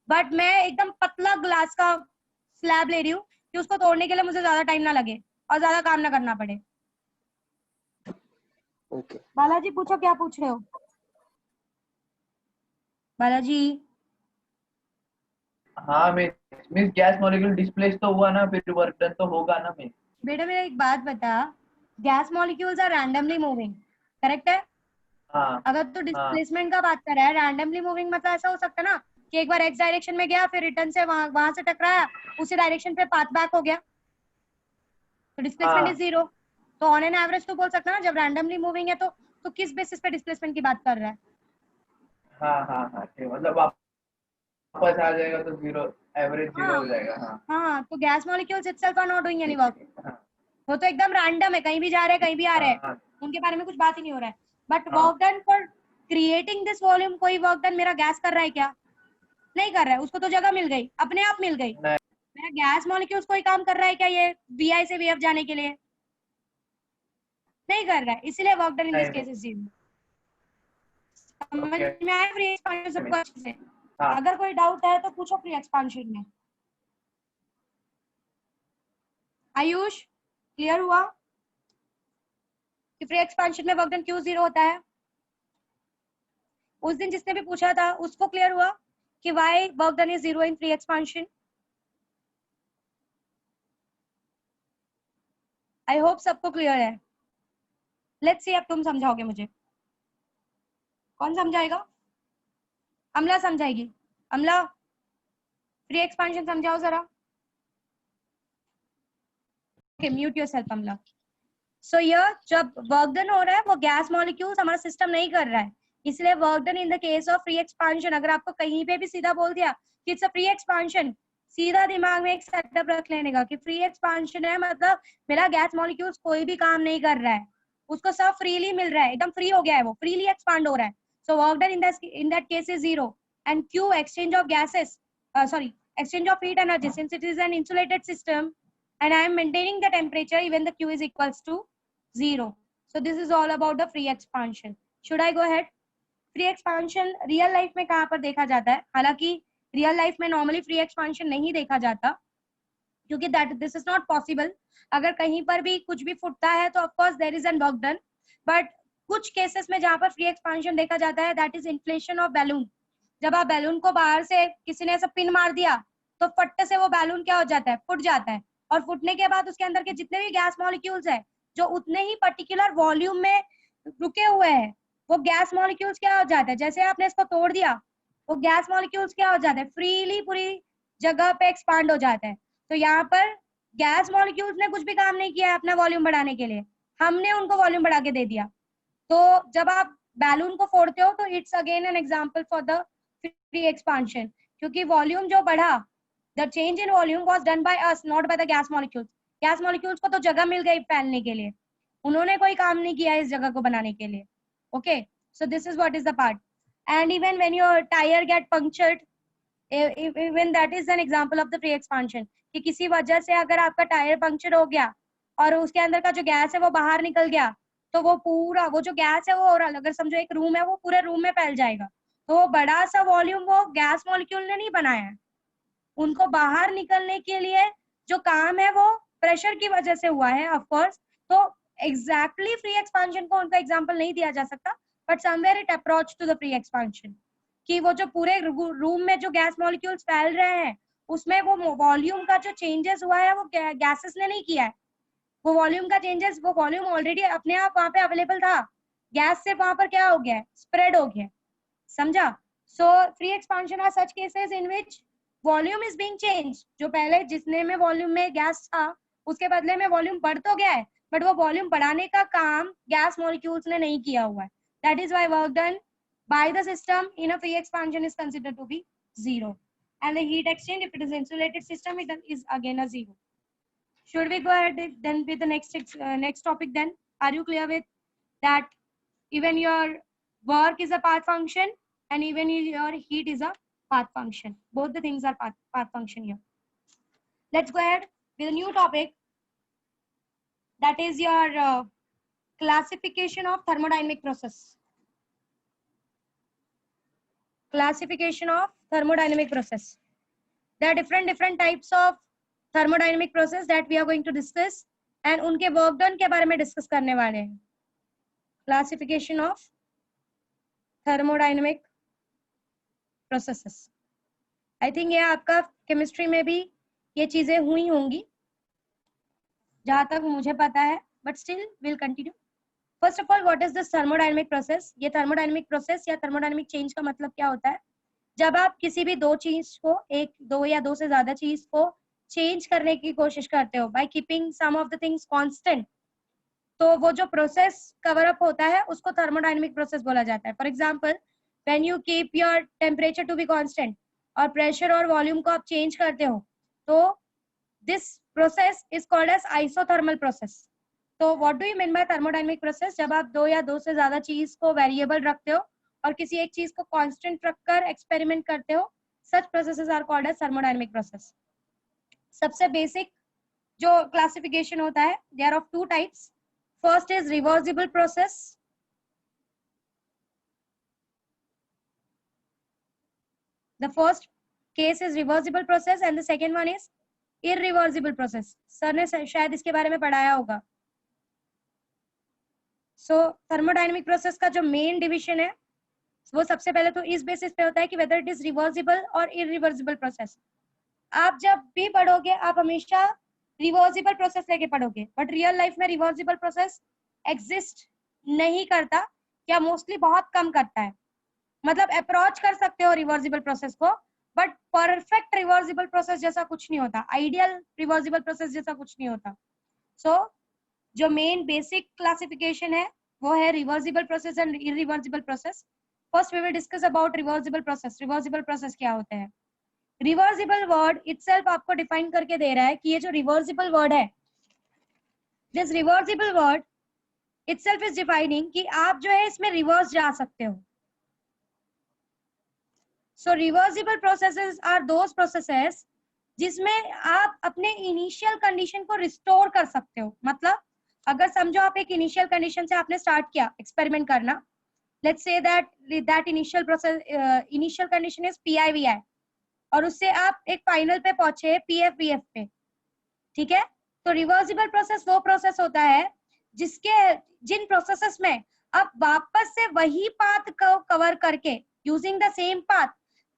but मैं एकदम पतला ग्लास का स्लैब ले रही हूँ कि उसको तोड़ने के लिए मुझे ज्यादा टाइम ना लगे और ज्यादा काम ना करना पड़े। ओके बालाजी पूछो, क्या पूछ रहे हो बालाजी? हाँ मिस गैस मॉलिक्यूल डिस्प्लेस तो हुआ ना, फिर वर्क डन तो होगा ना मिस। बेटा मेरा एक बात बता, gas molecules are randomly moving, correct है? हाँ अगर तू डिस्प्लेसमेंट का बात कर रहा है, रैंडमली मूविंग मतलब ऐसा हो सकता है ना कि एक बार एक्स डायरेक्शन में गया फिर रिटर्न से वहां से टकराया, उसी डायरेक्शन पे पाथ बैक हो गया, तो डिस्प्लेसमेंट हाँ इज जीरो। तो ऑन एन एवरेज तो बोल सकता है ना जब रैंडमली मूविंग है तो किस बेसिस पे डिस्प्लेसमेंट की बात कर रहा है? हाँ ठीक, मतलब वापस आ जाएगा तो जीरो, एवरेज जीरो हाँ हो जाएगा। हाँ हाँ, तो gas molecules itself are not doing any work. ठीक है। हाँ वो तो एकदम रैंडम है, कहीं भी जा रहे हैं कहीं भी आ रहे हैं, हाँ उनके बारे में कुछ बात ही नहीं हो रहा है। बट हाँ work done for creating this volume, कोई वर्क डन मेरा गैस कर रहा है क्या? नहीं कर रहा है, उसको तो जगह मिल गई, अपने आप मिल गई। नहीं मेरा गैस मॉलिक्यूल्स कोई काम कर रहा है क्या ये वी से वी जाने के लिए? नहीं कर रहा है, इसीलिए work done in this case is zero. समझ ओके में आया फ्री एक्सपांशन सबको अच्छे से? हाँ अगर कोई डाउट है तो पूछो फ्री एक्सपांशन में। आयुष क्लियर हुआ कि फ्री एक्सपांशन में वर्क डन क्यों जीरो होता है? उस दिन जिसने भी पूछा था उसको क्लियर हुआ कि why work done is zero in free expansion? I hope सबको क्लियर है। लेट्स सी अब तुम समझाओगे मुझे। कौन समझाएगा? अमला समझाएगी। अमला फ्री एक्सपांशन समझाओ जरा। ओके म्यूट योरसेल्फ अमला। सो ये जब वर्क डन हो रहा है वो गैस मॉलिक्यूल्स हमारा सिस्टम नहीं कर रहा है, इसलिए work done in the case of free expansion. अगर आपको कहीं पे भी सीधा बोल दिया कि इट्स अ फ्री एक्सपांशन, सीधा दिमाग में एक सेटअप रख लेने का कि फ्री एक्सपांशन है मतलब मेरा गैस मॉलिक्यूल्स कोई भी काम नहीं कर रहा है, उसको सब फ्रीली मिल रहा है, एकदम फ्री हो गया है, वो फ्रीली एक्सपांड हो रहा है। सो work done in that case is zero and Q exchange of gases, sorry, exchange of heat energy, since it is an insulated system and I am maintaining the temperature even the Q is equals to 0. So this is all about the free expansion. Should I go ahead? Free expansion real life में कहाँ पर देखा जाता है? हालांकि real life में normally free expansion नहीं देखा जाता क्योंकि दिस इज नॉट पॉसिबल। अगर कहीं पर भी कुछ भी फुटता है तो of course there is an work done, but कुछ केसेस में जहां पर फ्री एक्सपांशन देखा जाता है, that is inflation of balloon. जब आप बैलून को बाहर से किसी ने ऐसा पिन मार दिया तो फट से वो बैलून क्या हो जाता है, फूट जाता है, और फूटने के बाद उसके अंदर के जितने भी गैस मॉलिक्यूल्स है जो उतने ही पर्टिकुलर वॉल्यूम में रुके हुए हैं, वो गैस मॉलिक्यूल्स क्या हो जाता है, जैसे आपने इसको तोड़ दिया वो गैस मॉलिक्यूल्स क्या हो जाते हैं, फ्रीली पूरी जगह पे एक्सपांड हो जाता है। तो यहाँ पर गैस मॉलिक्यूल्स ने कुछ भी काम नहीं किया है अपना वॉल्यूम बढ़ाने के लिए, हमने उनको वॉल्यूम बढ़ा के दे दिया। तो जब आप बैलून को फोड़ते हो तो it's again an example for the free expansion, क्योंकि वॉल्यूम जो बढ़ा, the change in volume was done by us, not by the gas molecules. Gas molecules को तो जगह मिल गई फैलने के लिए, उन्होंने कोई काम नहीं किया इस जगह को बनाने के लिए। Okay, so this is what is the part. And even when your tyre get punctured, even that is an example of the free expansion, कि किसी वजह से अगर आपका टायर पंक्चर हो गया और उसके अंदर का जो गैस है वो बाहर निकल गया, तो वो पूरा वो जो गैस है वो ओवरऑल, अगर समझो एक रूम है, वो पूरे रूम में फैल जाएगा। तो वो बड़ा सा वॉल्यूम वो गैस मॉलिक्यूल ने नहीं बनाया है, उनको बाहर निकलने के लिए जो काम है वो प्रेशर की वजह से हुआ है ऑफ कोर्स। तो एग्जैक्टली फ्री एक्सपांशन को उनका एग्जांपल नहीं दिया जा सकता, but somewhere it approach to the free expansion, कि वो जो पूरे रूम में जो गैस मॉलिक्यूल्स फैल रहे हैं उसमें वो वॉल्यूम का जो चेंजेस हुआ है वो गैसेस ने नहीं किया है, वो वॉल्यूम का चेंजेस, वो वॉल्यूम ऑलरेडी अपने आप वहां पे अवेलेबल था, गैस से वहां पर क्या हो गया, स्प्रेड हो गया, समझा। So free expansion are such cases in which volume is being change, जो पहले जितने में वॉल्यूम में गैस था उसके बदले में वॉल्यूम बढ़ तो गया है, बट वो वॉल्यूम बढ़ाने का काम गैस मॉलिक्यूल्स ने नहीं किया हुआ है। That is why work done by the system in a free expansion is considered to be zero, and the heat exchange, if it is insulated system, it is again a zero. Should we go ahead then with the next topic then? Are you clear with that? Even your work is a path function and even your heat is a path function. Both the things are path function here. Let's go ahead with a new topic, that is your classification of thermodynamic process. Classification of thermodynamic process. There are different types of thermodynamic process that we are going to discuss, and उनके work done के बारे में discuss करने वाले हैं। Classification of thermodynamic processes. I think ये आपका chemistry में भी ये चीजें हुई होंगी जहां तक मुझे पता है, but still we'll continue. First of all, what is this thermodynamic process? ये थर्मोडायनेमिक प्रोसेस या थर्मोडायनेमिक चेंज का मतलब क्या होता है? जब आप किसी भी दो चीज को, एक, दो या दो से ज्यादा चीज को चेंज करने की कोशिश करते हो by keeping some of the things constant, तो वो जो प्रोसेस कवर अप होता है उसको थर्मोडायनेमिक प्रोसेस बोला जाता है। For example, when you keep your temperature to be constant और प्रेशर और वॉल्यूम को आप चेंज करते हो, तो this process is called as isothermal process. तो what do you mean by thermodynamic process? जब आप दो या दो से ज्यादा चीज को वेरिएबल रखते हो और किसी एक चीज को कांस्टेंट रखकर एक्सपेरिमेंट करते हो, such processes are called as thermodynamic process. सबसे बेसिक जो क्लासिफिकेशन होता है, they are of two types. First is reversible process, the first case is reversible process and the second one is irreversible process. Sir ने शायद इसके बारे में पढ़ाया होगा। सो थर्मोडायनेमिक प्रोसेस का जो मेन डिवीजन है वो सबसे पहले तो इस बेसिस पे होता है कि वेदर इट इज रिवर्सिबल और इररिवर्सिबल प्रोसेस। आप जब भी पढ़ोगे आप हमेशा रिवर्सिबल प्रोसेस लेके पढ़ोगे, बट रियल लाइफ में रिवर्सिबल प्रोसेस एग्जिस्ट नहीं करता या मोस्टली बहुत कम करता है। मतलब अप्रोच कर सकते हो रिवर्सिबल प्रोसेस को, बट परफेक्ट रिवर्सिबल प्रोसेस जैसा कुछ नहीं होता, आइडियल रिवर्सिबल प्रोसेस जैसा कुछ नहीं होता। सो जो मेन बेसिक क्लासिफिकेशन है वो है reversible process and irreversible process. First we will discuss about reversible process. Reversible process क्या होता है? रिवर्सिबल वर्ड इटसेल्फ आपको डिफाइन करके दे रहा है कि ये जो रिवर्सिबल वर्ड है, this reversible word itself is defining कि आप जो है इसमें रिवर्स जा सकते हो। So reversible processes are those processes जिसमें आप अपने इनिशियल कंडीशन को रिस्टोर कर सकते हो। मतलब अगर समझो आप एक इनिशियल कंडीशन से आपने स्टार्ट किया एक्सपेरिमेंट करना, let's say that initial process initial condition is PIVI और उससे आप एक फाइनल पे पहुंचे PFVF पे, ठीक है? तो रिवर्सिबल प्रोसेस वो प्रोसेस होता है जिन प्रोसेसेस में अब वापस से वही पाथ को कवर करके यूजिंग द सेम पाथ,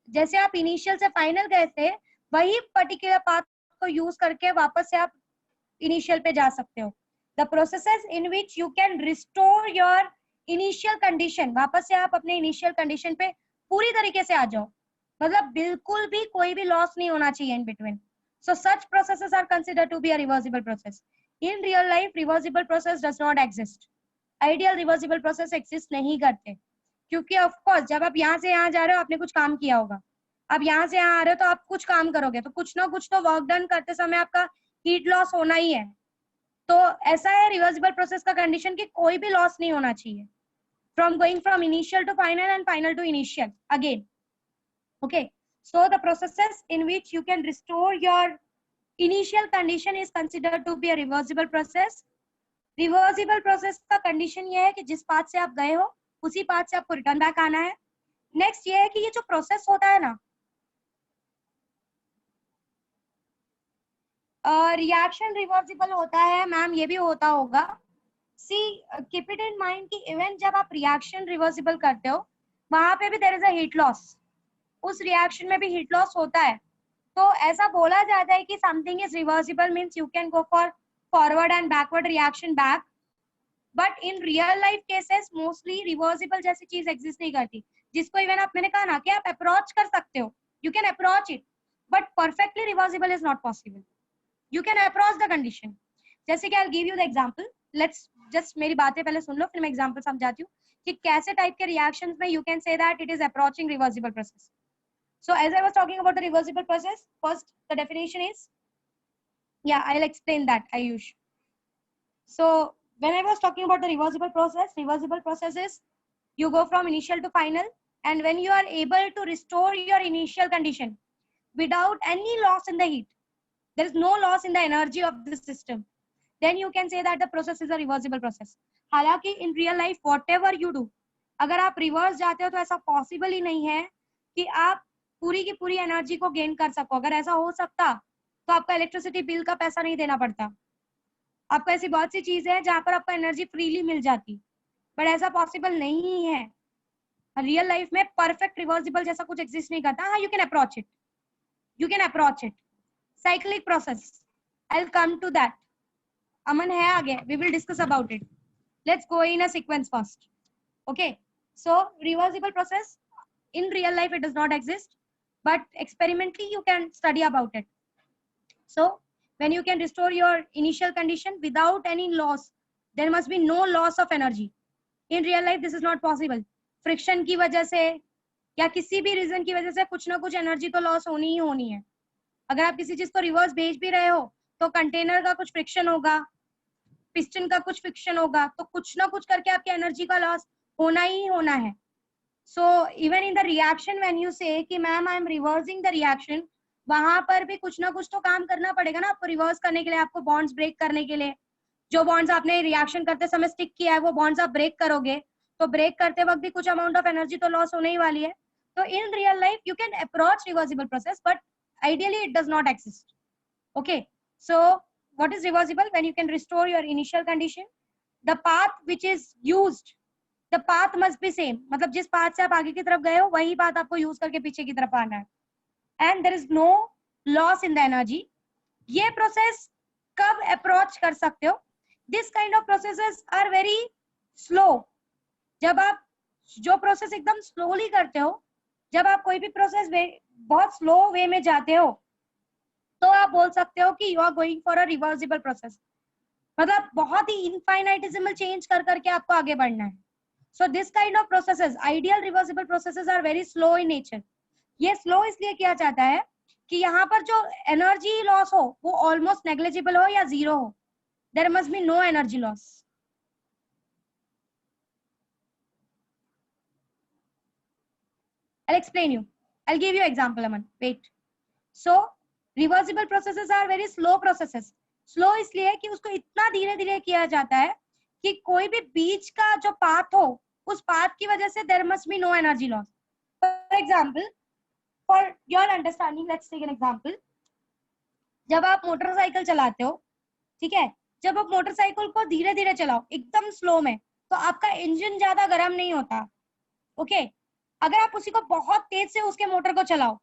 जैसे आप इनिशियल से फाइनल गए थे वही पर्टिकुलर पाथ को यूज करके वापस से आप इनिशियल पे जा सकते हो. The processes in which you can restore your initial condition, वापस से आप अपने इनिशियल कंडीशन पे पूरी तरीके से आ जाओ, मतलब बिल्कुल भी कोई भी लॉस नहीं होना चाहिए in between. So such processes are considered to be a reversible process. In real life, reversible process does not exist. Ideal reversible process exist नहीं करते, क्योंकि of course जब आप यहाँ से यहाँ जा रहे हो आपने कुछ काम किया होगा, अब यहाँ से यहाँ आ रहे हो तो आप कुछ काम करोगे, तो कुछ ना कुछ तो वर्क डन करते समय आपका हीट लॉस होना ही है. तो ऐसा है रिवर्सिबल प्रोसेस का कंडीशन कि कोई भी लॉस नहीं होना चाहिए from going from initial to final and final to initial again. Okay. So the processes in which you can restore your initial condition is considered to be a reversible process. Reversible process का condition ये है कि जिस path से आप गए हो उसी पाथ से आपको रिटर्न बैक आना है. नेक्स्ट ये है कि ये जो प्रोसेस होता है ना, रिएक्शन रिवर्सिबल होता है मैम, ये भी होता होगा. See keep it in mind कि इवन जब आप रिएक्शन रिवर्सिबल करते हो वहां पे भी there is a heat loss, उस रिएक्शन में भी हीट लॉस होता है. तो ऐसा बोला जाता है कि something is reversible means you can go for forward and backward reaction back, but in real life cases mostly reversible जैसी चीज एग्जिस्ट नहीं करती, जिसको इवन आप मैंने कहा ना कि आप अप्रोच कर सकते हो, you can approach it, but perfectly reversible is not possible. You can approach the condition. जैसे कि I will give you the example, let's just मेरी बातें पहले सुन लो फिर मैं एग्जांपल समझाती हूँ कि कैसे टाइप के रिएक्शंस में you can say that it is approaching reversible process. So as I was talking about the reversible process, first the definition is, I'll explain that, Ayush. So when I was talking about the reversible process is you go from initial to final, and when you are able to restore your initial condition without any loss in the heat, there is no loss in the energy of the system, then you can say that the process is a reversible process. हालांकि in real life whatever you do, अगर आप reverse जाते हो तो ऐसा possible ही नहीं है कि आप पूरी की पूरी एनर्जी को गेन कर सको. अगर ऐसा हो सकता तो आपका इलेक्ट्रिसिटी बिल का पैसा नहीं देना पड़ता. आपको ऐसी बहुत सी चीजें हैं जहां पर आपको एनर्जी फ्रीली मिल जाती, बट ऐसा पॉसिबल नहीं है. रियल लाइफ में परफेक्ट रिवर्सिबल जैसा कुछ एग्जिस्ट नहीं करता. हाँ, you can approach it. Cyclic process, I will come to that. अमन है आगे, we will discuss about it. Let's go in a sequence first. Okay, so reversible process in real life it does not exist, but experimentally you can study about it. So when you can restore your initial condition without any loss, there must be no loss of energy. In real life this is not possible. Friction की वजह से या किसी भी reason की वजह से कुछ ना कुछ एनर्जी तो लॉस होनी ही होनी है. अगर आप किसी चीज को रिवर्स भेज भी रहे हो तो कंटेनर का कुछ फ्रिक्शन होगा, पिस्टन का कुछ फ्रिक्शन होगा, तो कुछ ना कुछ करके आपकी एनर्जी का लॉस होना ही होना है. So even in the reaction when you say कि ma'am I am reversing the reaction, वहां पर भी कुछ ना कुछ तो काम करना पड़ेगा ना आपको रिवर्स करने के लिए, आपको बॉन्ड्स ब्रेक करने के लिए. जो बॉन्ड्स आपने रिएक्शन करते समय स्टिक किया है वो बॉन्ड्स आप ब्रेक करोगे, तो ब्रेक करते वक्त भी कुछ अमाउंट ऑफ एनर्जी तो लॉस होने ही वाली है. तो in real life you can approach reversible process, but ideally it does not exist. Okay, so what is reversible? When you can restore your initial condition, the path which is used, the path must be same, मतलब जिस path से आप आगे की तरफ गए हो वही पाथ आपको यूज करके पीछे की तरफ आना है, and there is no loss in the energy. ये प्रोसेस कब अप्रोच कर सकते हो? This kind of processes are very slow. जब आप जो प्रोसेस एकदम स्लोली करते हो, जब आप कोई भी प्रोसेस बहुत स्लो वे में जाते हो, तो आप बोल सकते हो कि you are going for a reversible process. मतलब बहुत ही इनफाइनाइटेसिमल चेंज कर करके आपको आगे बढ़ना है. So this kind of processes, ideal reversible processes are very slow in nature. ये slow इसलिए किया जाता है कि यहाँ पर जो energy loss हो वो almost negligible हो या zero हो. There must be no energy loss. I'll explain you. I'll give you example, Aman. Wait. So reversible processes are very slow processes. Slow इसलिए कि उसको इतना धीरे धीरे किया जाता है कि कोई भी बीच का जो पाथ हो उस पाथ की वजह से there must be no energy loss. For example, for your understanding, let's take an example. जब आप मोटरसाइकिल चलाते हो, ठीक है, जब आप मोटरसाइकिल को धीरे धीरे चलाओ एकदम स्लो में, तो आपका इंजन ज्यादा गर्म नहीं होता। ओके, अगर आप उसी को बहुत तेज से उसके मोटर को चलाओ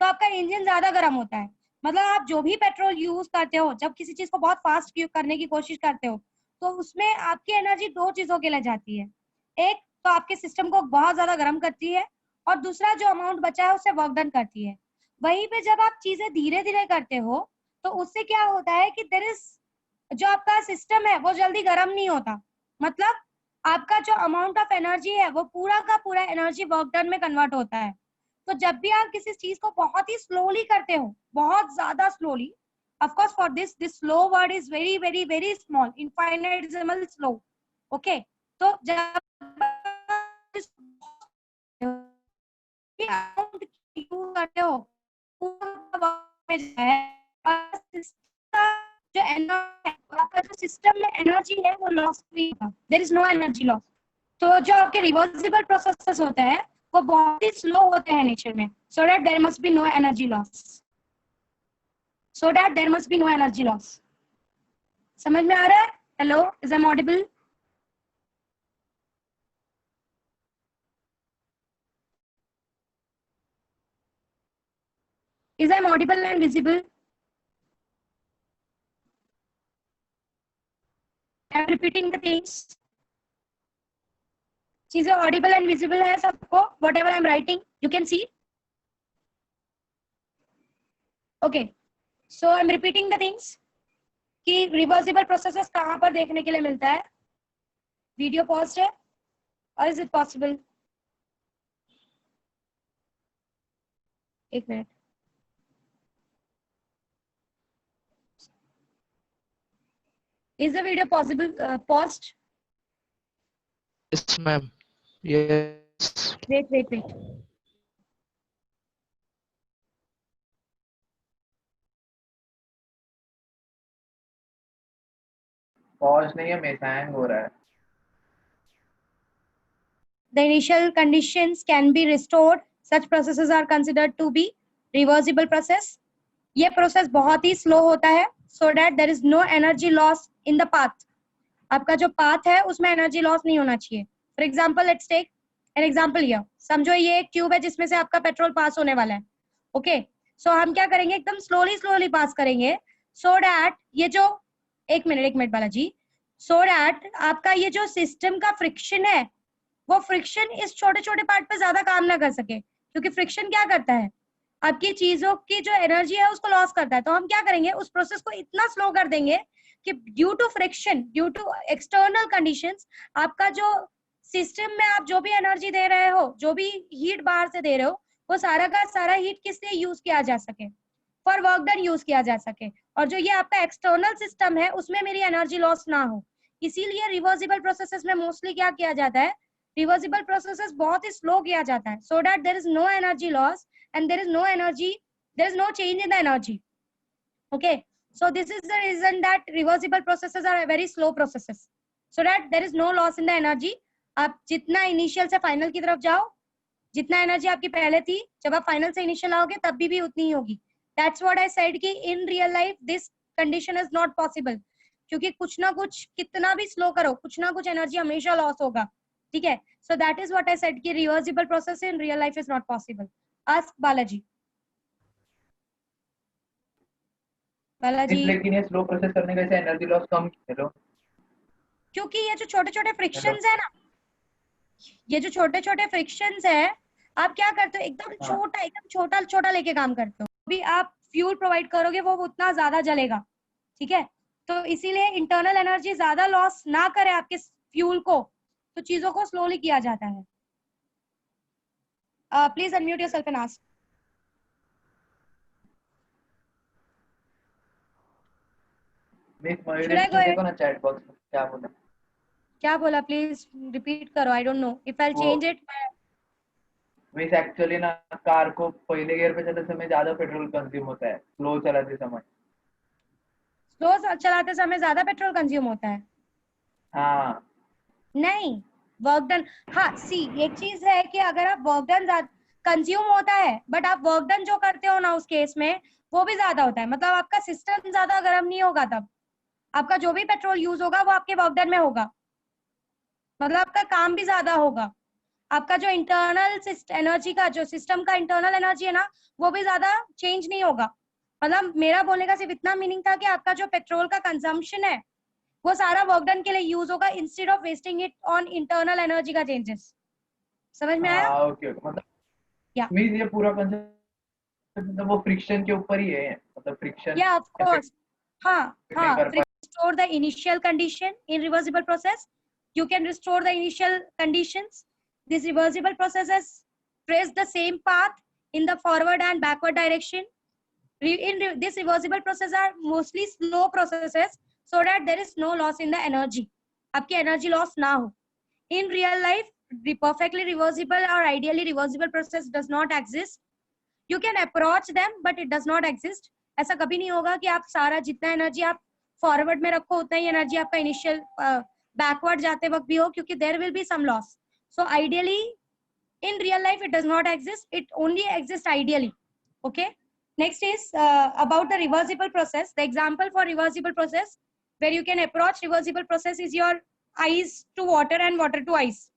तो आपका इंजन ज्यादा गर्म होता है। मतलब आप जो भी पेट्रोल यूज करते हो, जब किसी चीज को बहुत फास्ट करने की कोशिश करते हो, तो उसमें आपकी एनर्जी दो चीजों के लिए जाती है। एक तो आपके सिस्टम को बहुत ज्यादा गर्म करती है, और दूसरा जो अमाउंट बचा है उससे वर्क डन करती है। वहीं पे जब आप चीजें धीरे धीरे करते हो तो उससे क्या होता है कि देयर इज, जो आपका सिस्टम है वो जल्दी गर्म नहीं होता। मतलब आपका जो अमाउंट ऑफ एनर्जी है वो पूरा का पूरा एनर्जी वर्क डन में कन्वर्ट होता है। तो जब भी आप किसी चीज को बहुत ही स्लोली करते हो, बहुत ज्यादा slowly, of course for this slow word is very very very small, infinitesimal slow, okay, तो जब amount यूज करते हो पूरा में है, और जो आपका जो सिस्टम में एनर्जी है वो लॉस नहीं होता, there is no energy loss. तो जो आपके रिवर्सिबल प्रोसेसेस होते हैं वो बहुत ही स्लो होते हैं नेचर में, so that there must be no energy loss, so that there must be no energy loss. समझ में आ रहा है? Hello, is I'm audible? Is I'm audible and visible? I'm repeating the things. चीजें audible and visible है सबको? Whatever I'm writing, you can see. Okay, so I'm repeating the things. कि reversible processes कहाँ पर देखने के लिए मिलता है? Video paused है? Or is it possible? एक minute. Is the video possible paused? Yes, ma'am. Yes. Wait. Pause नहीं है, मेरा हैंग हो रहा है। The initial conditions can be restored. Such processes are considered to be reversible process. ये process बहुत ही slow होता है, so that there is no energy loss in the path. आपका जो पाथ है उसमें एनर्जी लॉस नहीं होना चाहिए। For example let's take an example here. समझो ये एक ट्यूब है जिसमें से आपका पेट्रोल पास होने वाला है। ओके, सो हम क्या करेंगे, एकदम स्लोली पास करेंगे, सो दैट ये जो एक मिनट बालाजी, सो दैट आपका ये जो सिस्टम का फ्रिक्शन है वो फ्रिक्शन इस छोटे छोटे पार्ट पे ज्यादा काम ना कर सके, क्योंकि फ्रिक्शन क्या करता है, आपकी चीजों की जो एनर्जी है उसको लॉस करता है। तो हम क्या करेंगे, उस प्रोसेस को इतना स्लो कर देंगे कि due to friction, due to external conditions, आपका जो सिस्टम में आप जो भी एनर्जी दे रहे हो, जो भी हीट बाहर से दे रहे हो, वो सारा का सारा हीट किस लिए यूज किया जा सके, फॉर वर्क डन यूज किया जा सके, और जो ये आपका एक्सटर्नल सिस्टम है उसमें मेरी एनर्जी लॉस ना हो। इसीलिए रिवर्सिबल प्रोसेसेस में मोस्टली क्या किया जाता है, रिवर्सिबल प्रोसेसेस बहुत ही स्लो किया जाता है, so that there is no energy loss and there is no energy, there is no change in the energy. Okay, so this is the reason that reversible processes are very slow processes, so that there is no loss in the energy. आप जितना initial से final की तरफ जाओ, जितना energy आपकी पहले थी, जब आप फाइनल से इनिशियल आओगे तब भी उतनी ही होगी। That's what I said कि in real life this condition is not possible, क्योंकि कुछ ना कुछ कितना भी स्लो करो, कुछ ना कुछ एनर्जी हमेशा लॉस होगा। ठीक है, so that is what I said कि reversible process in real life is not possible. Ask Balaji. लेकिन ये स्लो प्रोसेस करने का एनर्जी लॉस कम करो, क्योंकि ये जो छोटे छोटे फ्रिक्शंस है ना, ये जो छोटे छोटे फ्रिक्शंस है, आप क्या करते हो, एकदम छोटा लेके काम करते हो। अभी आप फ्यूल प्रोवाइड करोगे वो उतना ज्यादा जलेगा। ठीक है, तो इसीलिए इंटरनल एनर्जी ज्यादा लॉस ना करे आपके फ्यूल को, तो चीजों को स्लोली किया जाता है। Please unmute yourself and ask. Should I go ahead? देखो ना चैट बॉक्स में क्या बोला, प्लीज रिपीट करो। I don't know if I change it. Miss actually ना कार को पहले गियर पे चलाते समय ज्यादा पेट्रोल कंज्यूम होता है, स्लो चलाते समय ज्यादा पेट्रोल कंज्यूम होता है। हाँ नहीं, वर्क डन, हाँ सी एक चीज है कि अगर आप वर्क डन कंज्यूम होता है, बट आप वर्क डन जो करते हो ना उस केस में वो भी ज्यादा होता है। मतलब आपका सिस्टम ज्यादा गर्म नहीं होगा, तब आपका जो भी पेट्रोल यूज होगा वो आपके वर्क डन में होगा। मतलब आपका काम भी ज्यादा होगा, आपका जो इंटरनल एनर्जी का, जो सिस्टम का इंटरनल एनर्जी है ना, वो भी ज्यादा चेंज नहीं होगा। मतलब मेरा बोलने का सिर्फ इतना मीनिंग था कि आपका जो पेट्रोल का कंजम्पशन है वो सारा वर्क डन के लिए यूज होगा, instead of wasting it on internal energy का चेंजेस। समझ में आया? ओके ओके, मतलब या मीन ये पूरा कंसेप्ट मतलब वो फ्रिक्शन के ऊपर ही है, मतलब फ्रिक्शन या ऑफ कोर्स, हाँ हाँ, कर पाए। restore the initial condition in reversible process. You can restore the initial conditions. These reversible processes trace the same path in the forward and backward direction. This reversible processes are mostly slow processes so that there is no loss in the energy. आपकी energy loss ना हो. In real life, the perfectly reversible or ideally reversible process does not exist. You can approach them, but it does not exist. ऐसा कभी नहीं होगा कि आप सारा जितना एनर्जी आप फॉरवर्ड में रखो उतना ही एनर्जी आपका इनिशियल बैकवर्ड जाते वक्त भी हो, क्योंकि there will be some loss. So ideally in real life it does not exist, it only exists ideally. Okay, next is about the reversible process. The example for reversible process where you can approach reversible process is your ice to water and water to ice.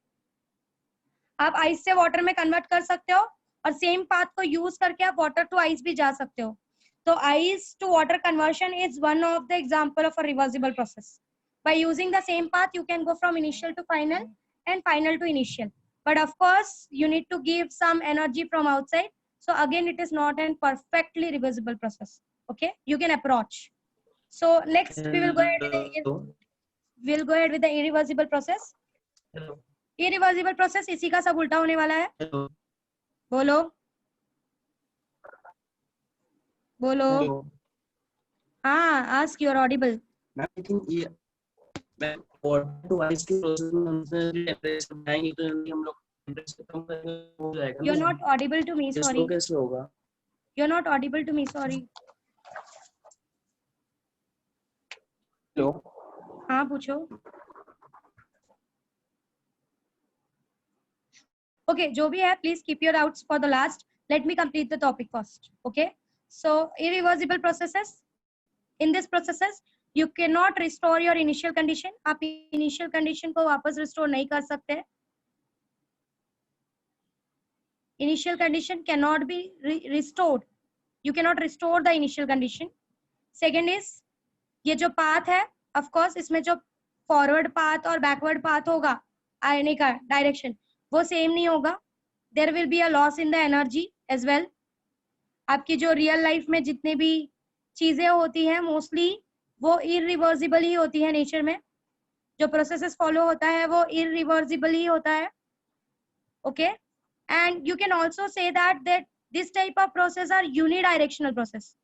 आप ice से water में convert कर सकते हो और same path को use करके आप water to ice भी जा सकते हो. तो ice to water conversion is one of the example of a reversible process. By using the same path you can go from initial to final and final to initial. But of course, you need to give some energy from outside. So again, it is not a perfectly reversible process. Okay, you can approach. So next, we will go ahead with the irreversible process. Hello. Irreversible process इसी का सब उल्टा होने वाला है. Hello. बोलो. बोलो. Hello. हाँ, ask, you are audible. I think ये मैं water to ice के process में हमसे temperature बढ़ाएंगे तो हम लोग temperature कम करेंगे हो जाएगा ना. You are not audible to me. Sorry. इसको कैसे होगा? You are not audible to me. Sorry. Hello. हाँ पूछो. Okay, जो भी है, please keep your doubts for the last. Let me complete the topic first. Okay. So irreversible processes. In this processes, you cannot restore your initial condition. आप initial condition को वापस restore नहीं कर सकते. Initial condition cannot be restored. You cannot restore the initial condition. Second is ये जो path है, of course इसमें जो forward path और backward path होगा आने का direction वो same नहीं होगा. There will be a loss in the energy as well. आपकी जो real life में जितने भी चीजें होती हैं mostly वो irreversible ही होती है नेचर में. जो प्रोसेसेस फॉलो होता है वो irreversible ही होता है. Okay, and you can also say that this type of process are unidirectional process.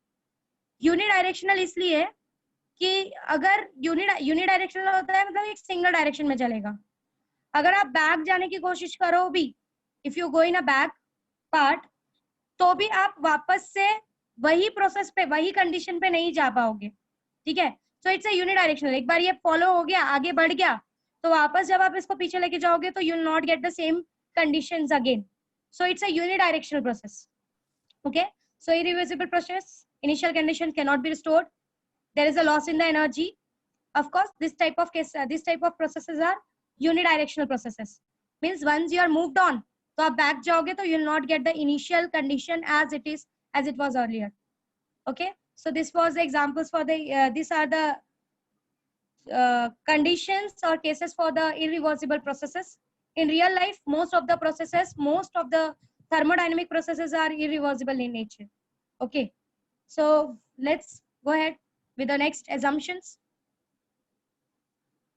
Unidirectional इसलिए कि अगर unidirectional होता है मतलब एक सिंगल डायरेक्शन में चलेगा. अगर आप बैक जाने की कोशिश करो भी, if you go in a back part, तो भी आप वापस से वही प्रोसेस पे वही कंडीशन पे नहीं जा पाओगे. ठीक है, सो इट्स अ यूनिडायरेक्शनल. एक बार ये फॉलो हो गया, आगे बढ़ गया, तो वापस जब आप इसको पीछे लेके जाओगे तो you will not get the same conditions again. So it's a unidirectional process. Okay, so irreversible process, initial condition cannot be restored. There is a loss in the energy. Of course, this type of processes are unidirectional processes. Means once you are moved on, तो आप back जाओगे तो you will not get the initial condition as it was earlier. Okay, so this was the examples for the these are the conditions or cases for the irreversible processes. In real life, most of the thermodynamic processes are irreversible in nature. Okay, so let's go ahead with the next assumptions.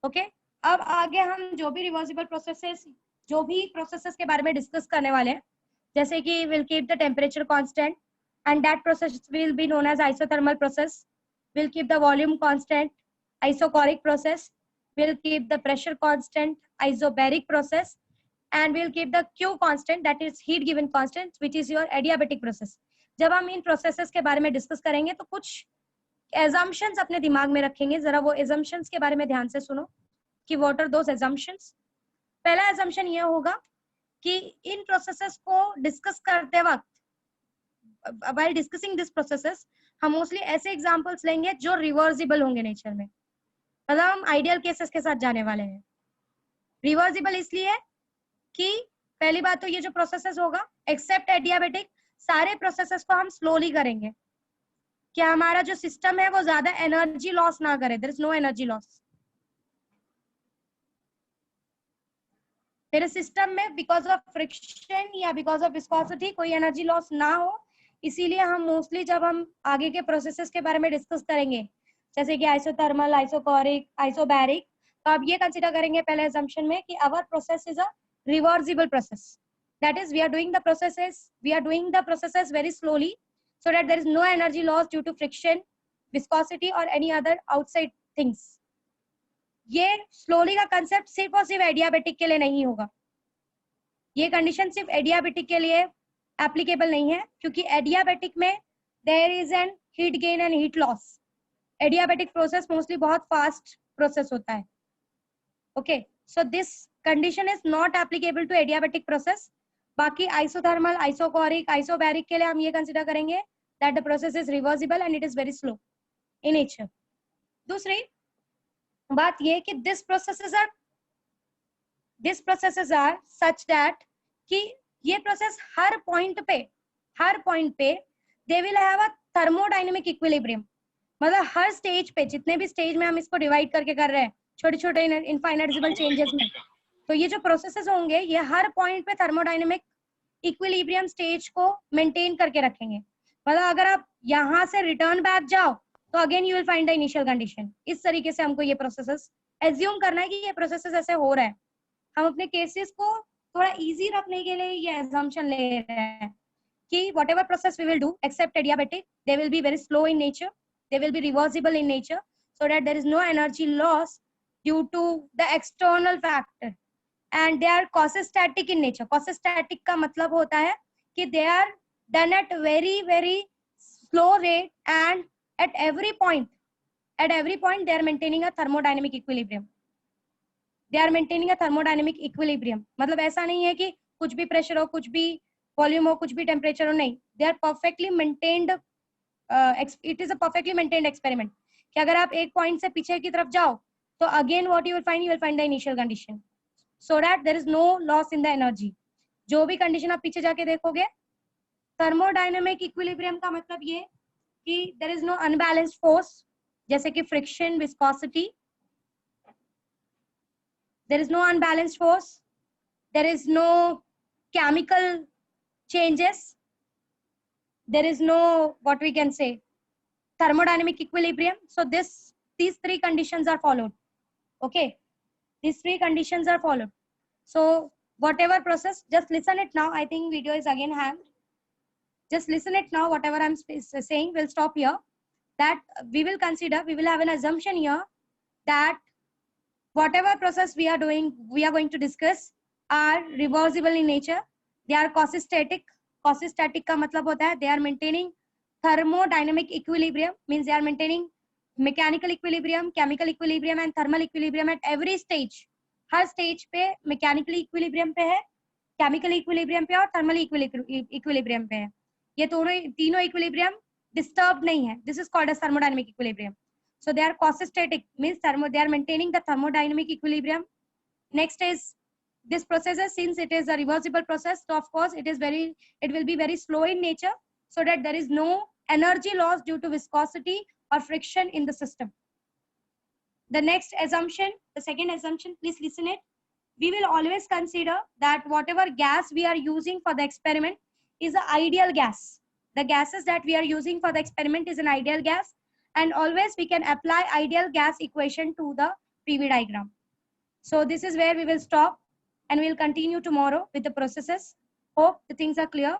Okay, अब आगे हम जो भी reversible processes के बारे में discuss करने वाले हैं, जैसे कि will keep the temperature constant and that process will be known as isothermal process. Will keep the volume constant, isochoric process. Will keep the pressure constant, isobaric process. And will keep the Q constant, that is heat given constant, which is your adiabatic process. जब हम इन processes के बारे में discuss करेंगे तो कुछ assumptions अपने दिमाग में रखेंगे. जरा वो assumptions के बारे में ध्यान से सुनो कि what are those assumptions. पहला assumption ये होगा कि इन प्रोसेसेस को डिस्कस करते वक्त, while discussing this processes, हम मोस्टली ऐसे एग्जांपल्स लेंगे जो रिवर्सिबल होंगे नेचर में. मतलब हम आइडियल केसेस के साथ जाने वाले हैं. रिवर्सिबल इसलिए कि पहली बात तो ये जो प्रोसेसेस होगा एक्सेप्ट एडियाबेटिक, सारे प्रोसेसेस को हम स्लोली करेंगे कि हमारा जो सिस्टम है वो ज्यादा एनर्जी लॉस ना करे. There is no energy loss मेरे सिस्टम में बिकॉज ऑफ फ्रिक्शन या बिकॉज ऑफ विस्कोसिटी कोई एनर्जी लॉस ना हो. इसीलिए हम मोस्टली जब हम आगे के प्रोसेसेस के बारे में डिस्कस करेंगे जैसे कि आइसोथर्मल, आइसोकोरिक, आइसोबैरिक, तो आप ये कंसीडर करेंगे पहले assumption में कि our process is a reversible process. That is, we are doing the processes very slowly so that there is no energy loss due to friction, viscosity or any other outside things. ये slowly का concept सिर्फ और सिर्फ adiabatic के लिए नहीं होगा. ये कंडीशन सिर्फ एडियाबेटिक के लिए एप्लीकेबल नहीं है क्योंकि एडियाबेटिक में there is an heat gain and heat loss. Adiabatic process mostly बहुत फास्ट प्रोसेस होता है. Okay, so this condition is not applicable to adiabatic process. बाकी आइसोथर्मल, आइसोकोरिक, आइसोबैरिक के लिए हम ये कंसीडर करेंगे that the process is reversible and it is very slow in nature. दूसरी बात ये कि this processes are such that कि ये प्रोसेस हर पॉइंट पे they will have a thermodynamic equilibrium. मतलब हर स्टेज पे, जितने भी स्टेज में हम इसको डिवाइड करके कर रहे हैं छोटे छोटे इनफाइनाइटेबल चेंजेस में, तो ये जो प्रोसेसेस होंगे ये हर पॉइंट पे थर्मोडायनेमिक इक्विलिब्रियम स्टेज को मेंटेन करके रखेंगे. मतलब अगर आप यहाँ से रिटर्न बैक जाओ तो again you will find the initial condition. इस तरीके से हमको ये प्रोसेसेस एज्यूम करना है कि ये प्रोसेसेस ऐसे हो रहा है. हम अपने केसेस को थोड़ा इजी रखने के लिए ये assumption ले रहे हैं कि whatever process we will do except adiabatic, they will be very slow in nature, they will be reversible in nature, so that there is no energy loss due to the external factor, and they are causostatic in nature. Causostatic का मतलब होता है कि they are done at very slow rate, and at every point they are maintaining a thermodynamic equilibrium. They are maintaining a thermodynamic equilibrium. मतलब ऐसा नहीं है कि कुछ भी प्रेशर हो, कुछ भी वॉल्यूम हो, कुछ भी टेम्परेचर हो, नहीं. They are perfectly maintained. It is a perfectly maintained experiment. कि अगर आप एक पॉइंट से पीछे की तरफ जाओ तो again what you will find the initial condition, so that there is no loss in the energy. जो भी कंडीशन आप पीछे जाके देखोगे, थर्मोडायनेमिक इक्विलिब्रियम का मतलब ये कि there is no unbalanced force, जैसे कि friction, viscosity. There is no unbalanced force, there is no chemical changes, there is no, what we can say, thermodynamic equilibrium. So these three conditions are followed. Okay, these three conditions are followed. So whatever process, just listen it now. I think video is again hanged. Just listen it now. Whatever I'm saying, we'll stop here. That we will consider, we will have an assumption here that whatever process we are going to discuss are reversible in nature. They are causostatic. Causostatic का मतलब होता है they are maintaining thermodynamic equilibrium, means they are maintaining mechanical equilibrium, chemical equilibrium and thermal equilibrium at every stage. Her stage पे mechanical equilibrium पे है, chemical equilibrium पे और thermal equilibrium पे है. ये तीनों equilibrium disturbed नहीं है. This is called as thermodynamic equilibrium. So they are causostatic, means they are maintaining the thermodynamic equilibrium. Next is this process, since it is a reversible process, so of course it will be very slow in nature, so that there is no energy loss due to viscosity or friction in the system. The next assumption, the second assumption, please listen it. We will always consider that whatever gas we are using for the experiment is an ideal gas. The gases that we are using for the experiment is an ideal gas. And always we can apply ideal gas equation to the PV diagram. So this is where we will stop, and we will continue tomorrow with the processes. Hope the things are clear.